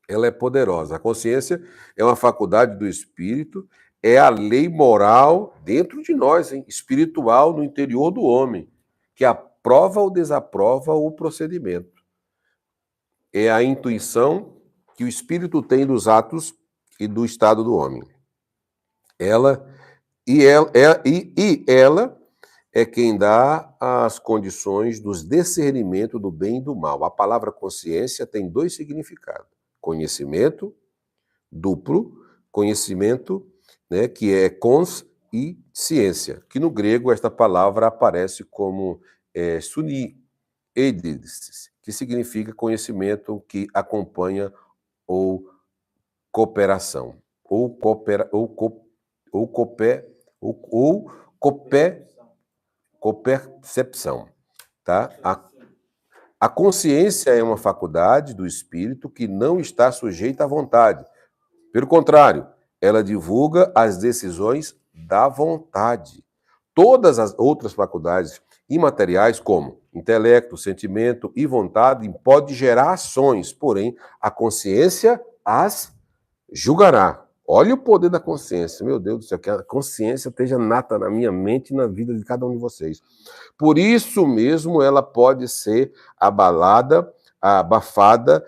é poderosa. A consciência é uma faculdade do espírito, é a lei moral dentro de nós, espiritual no interior do homem, que aprova ou desaprova o procedimento. É a intuição que o espírito tem dos atos e do estado do homem. Ela é quem dá as condições dos discernimento do bem e do mal. A palavra consciência tem dois significados. Conhecimento, duplo, conhecimento, né, que é cons e ciência, que no grego esta palavra aparece como suni eidis, que significa conhecimento que acompanha ou cooperação, ou copercepção, tá? A consciência é uma faculdade do espírito que não está sujeita à vontade. Pelo contrário, ela divulga as decisões da vontade. Todas as outras faculdades imateriais, como intelecto, sentimento e vontade, podem gerar ações, porém, a consciência as julgará. Olha o poder da consciência. Meu Deus do céu, que a consciência esteja nata na minha mente e na vida de cada um de vocês. Por isso mesmo, ela pode ser abalada, abafada,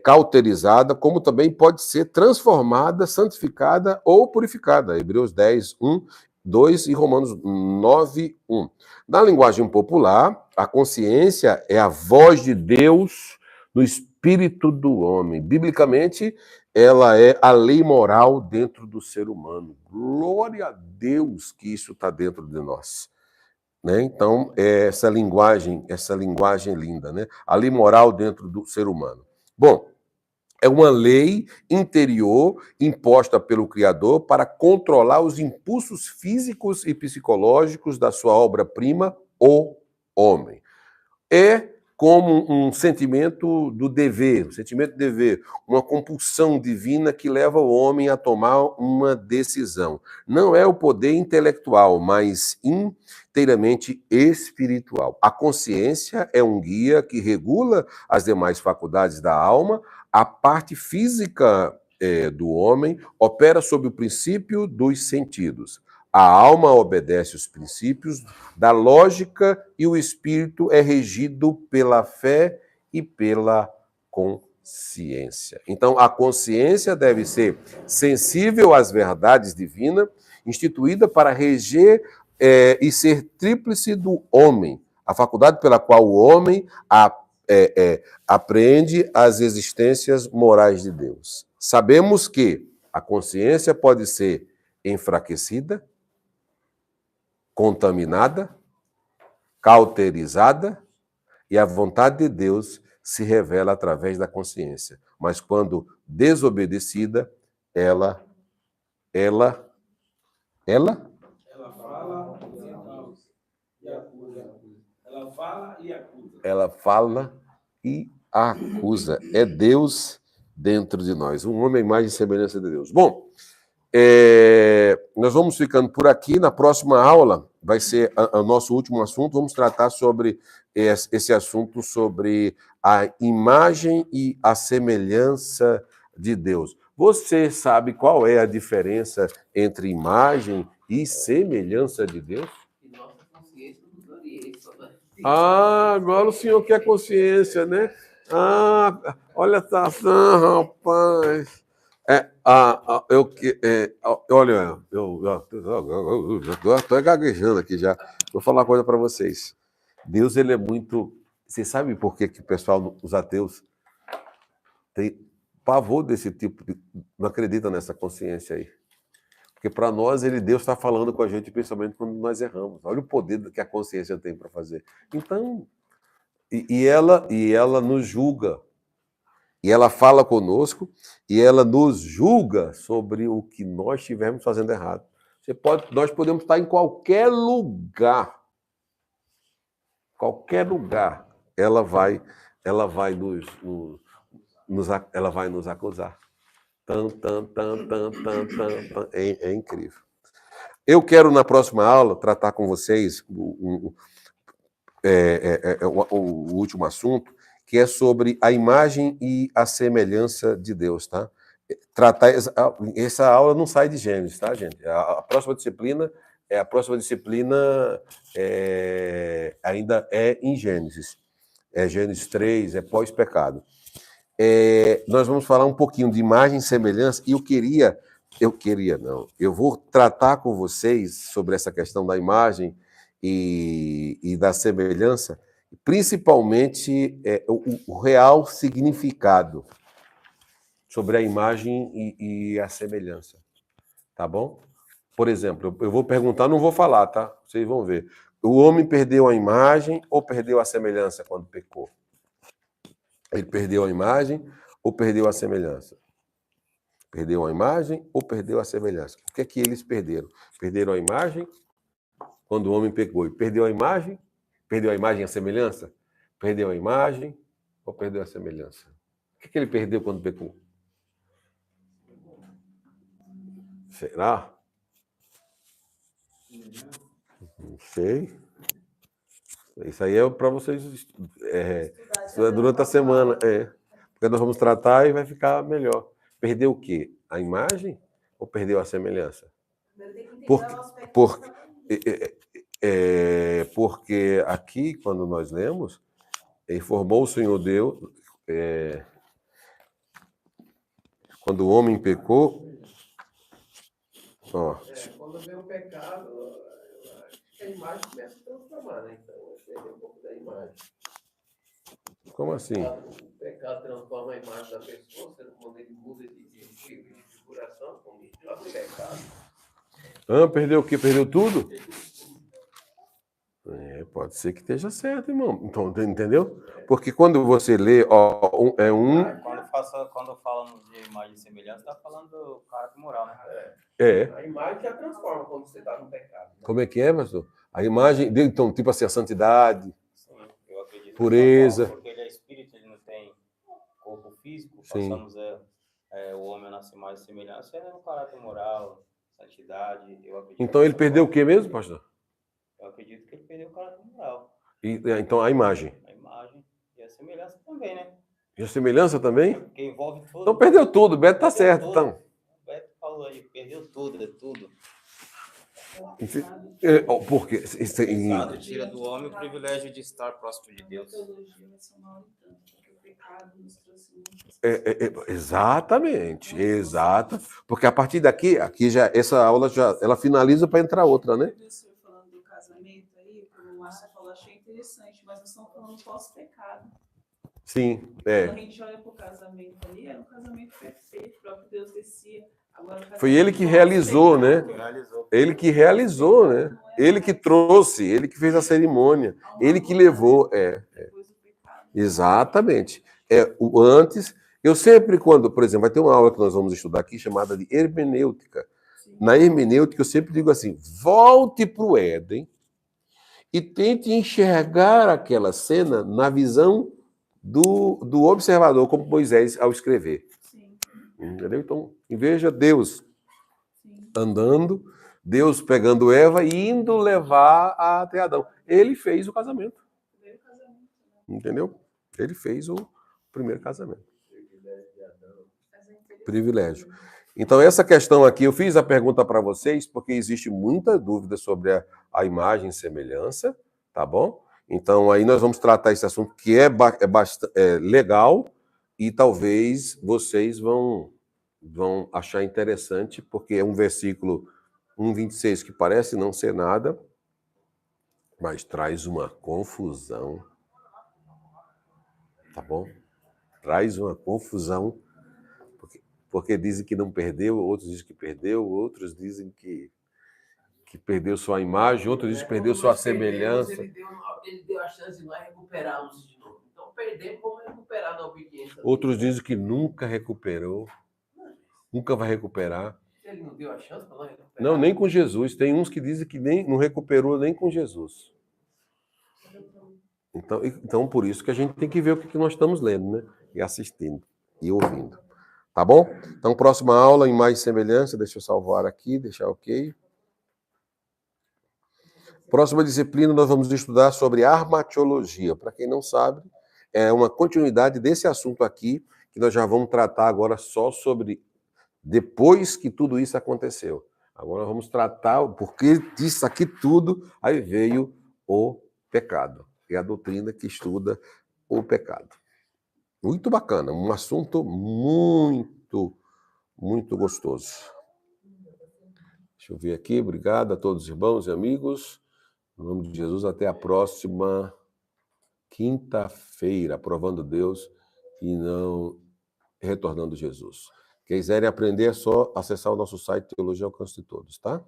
cauterizada, como também pode ser transformada, santificada ou purificada. Hebreus 10, 1, 2 e Romanos 9, 1. Na linguagem popular, a consciência é a voz de Deus no espírito do homem. Biblicamente, ela é a lei moral dentro do ser humano. Glória a Deus que isso está dentro de nós. Né? Então, é essa linguagem linda, né? A lei moral dentro do ser humano. Bom, é uma lei interior imposta pelo Criador para controlar os impulsos físicos e psicológicos da sua obra-prima, o homem. É como um sentimento do dever, uma compulsão divina que leva o homem a tomar uma decisão. Não é o poder intelectual, mas inteiramente espiritual. A consciência é um guia que regula as demais faculdades da alma. A parte física do homem opera sob o princípio dos sentidos. A alma obedece os princípios da lógica e o espírito é regido pela fé e pela consciência. Então, a consciência deve ser sensível às verdades divinas, instituída para reger e ser tríplice do homem, a faculdade pela qual o homem apreende as existências morais de Deus. Sabemos que a consciência pode ser enfraquecida, contaminada, cauterizada, e a vontade de Deus se revela através da consciência. Mas quando desobedecida, ela fala e acusa. Ela fala e acusa. Ela fala e acusa. É Deus dentro de nós. Um homem à imagem e semelhança de Deus. Bom, nós vamos ficando por aqui. Na próxima aula vai ser o nosso último assunto. Vamos tratar sobre esse assunto, sobre a imagem e a semelhança de Deus. Você sabe qual é a diferença entre imagem e semelhança de Deus? E nossa consciência nos orienta. Agora o senhor quer consciência, né? Olha, tá, rapaz. Olha, eu estou gaguejando aqui já. Vou falar uma coisa para vocês. Deus, ele é muito... Vocês sabem por que o pessoal, os ateus, tem pavor desse tipo de... Não acreditam nessa consciência aí. Porque para nós, Deus está falando com a gente, principalmente quando nós erramos. Olha o poder que a consciência tem para fazer. Então, ela nos julga. E ela fala conosco e ela nos julga sobre o que nós estivermos fazendo errado. Nós podemos estar em qualquer lugar. Qualquer lugar. Ela vai nos acusar. É incrível. Eu quero, na próxima aula, tratar com vocês o último assunto, que é sobre a imagem e a semelhança de Deus, tá? Essa aula não sai de Gênesis, tá, gente? A próxima disciplina ainda é em Gênesis. É Gênesis 3, é pós-pecado. Nós vamos falar um pouquinho de imagem e semelhança, e eu vou tratar com vocês sobre essa questão da imagem e da semelhança, principalmente o real significado sobre a imagem e a semelhança, tá bom? Por exemplo, eu vou perguntar, não vou falar, tá? Vocês vão ver. O homem perdeu a imagem ou perdeu a semelhança quando pecou? Ele perdeu a imagem ou perdeu a semelhança? Perdeu a imagem ou perdeu a semelhança? O que é que eles perderam? Perderam a imagem quando o homem pecou. E perdeu a imagem? Perdeu a imagem e a semelhança? Perdeu a imagem ou perdeu a semelhança? O que é que ele perdeu quando pecou? Será? Não sei. Isso aí é para vocês estudar durante a semana. Porque nós vamos tratar e vai ficar melhor. Perdeu o quê? A imagem ou perdeu a semelhança? Primeiro tem que entender Porque- o aspecto porque- da família. Porque aqui, quando nós lemos, informou o Senhor Deus, quando o homem pecou, ó, Quando vem o pecado, eu acho que a imagem começa a se transformar, né? Então, eu perdi um pouco da imagem. como assim? O pecado transforma a imagem da pessoa, quando ele muda de figuração, como já foi pecado. Perdeu o quê? Perdeu tudo? Pode ser que esteja certo, irmão. Então, entendeu? Porque quando você lê, ó, Quando falamos de imagem e semelhança, está falando do caráter moral, né? A imagem já transforma quando você está no pecado. Né? Como é que é, pastor? A imagem, então, tipo assim, a santidade, Sim, eu acredito. Pureza. Porque ele é espírito, ele não tem corpo físico. Sim. Passamos o homem a nossa imagem e semelhança, é no caráter moral, santidade. Eu acredito. Então ele perdeu o quê mesmo, pastor? Eu acredito que ele perdeu o caráter moral. Então a imagem. A imagem e a semelhança também, né? E a semelhança também? Porque envolve tudo. Então perdeu tudo, o Beto tá certo, tudo. então. O Beto falou aí, perdeu tudo, é tudo. Por quê? Pecado tira do homem o privilégio de estar próximo de Deus. teologia racional e tanto, porque o pecado nos trouxe muitas Exatamente, exato. Porque a partir daqui, já, essa aula ela finaliza para entrar outra, né? O senhor falando do casamento aí, como o Márcio falou, achei interessante, mas nós estamos falando pós-pecado. Sim, Quando a gente olha para o casamento ali, era um casamento perfeito, o próprio Deus descia. Agora, o casamento Foi ele que realizou, né? Realizou. Ele que realizou, né? Ele que trouxe, ele que fez a cerimônia, ele que levou. Depois do pecado. Exatamente. O antes, eu sempre, quando, por exemplo, vai ter uma aula que nós vamos estudar aqui chamada de hermenêutica. Sim. Na hermenêutica, eu sempre digo assim: volte para o Éden e tente enxergar aquela cena na visão do observador, como Moisés ao escrever. Sim, Entendeu? Então, veja Deus sim. andando, Deus pegando Eva e indo levar até Adão. Ele fez o casamento. Primeiro casamento, né? Entendeu? Ele fez o primeiro casamento. Mas é interessante. Privilégio. Então, essa questão aqui, eu fiz a pergunta para vocês porque existe muita dúvida sobre a imagem e semelhança, tá bom? Então, aí nós vamos tratar esse assunto que é bastante legal e talvez vocês vão achar interessante, porque é um versículo 1:26 que parece não ser nada, mas traz uma confusão. Tá bom? Traz uma confusão, porque dizem que não perdeu, outros dizem que perdeu, outros dizem que perdeu sua imagem, outros dizem que perdeu sua semelhança. Ele deu a chance de nós recuperarmos de novo. Então, perdemos, vamos recuperar na obediência. Outros dizem que nunca recuperou, nunca vai recuperar. Ele não deu a chance para nós recuperar? Não, nem com Jesus. Tem uns que dizem que não recuperou nem com Jesus. Então, por isso que a gente tem que ver o que nós estamos lendo, né? E assistindo e ouvindo. Tá bom? Então, próxima aula, imagem e semelhança. Deixa eu salvar aqui, deixar ok. Próxima disciplina, nós vamos estudar sobre armatiologia. Para quem não sabe, é uma continuidade desse assunto aqui, que nós já vamos tratar agora só sobre depois que tudo isso aconteceu. Agora vamos tratar o porquê disso aqui tudo, aí veio o pecado. É a doutrina que estuda o pecado. Muito bacana, um assunto muito, muito gostoso. Deixa eu ver aqui, obrigado a todos os irmãos e amigos. Em nome de Jesus, até a próxima quinta-feira, aprovando Deus e não retornando Jesus. Quem quiserem aprender é só acessar o nosso site Teologia ao Alcance de Todos, tá?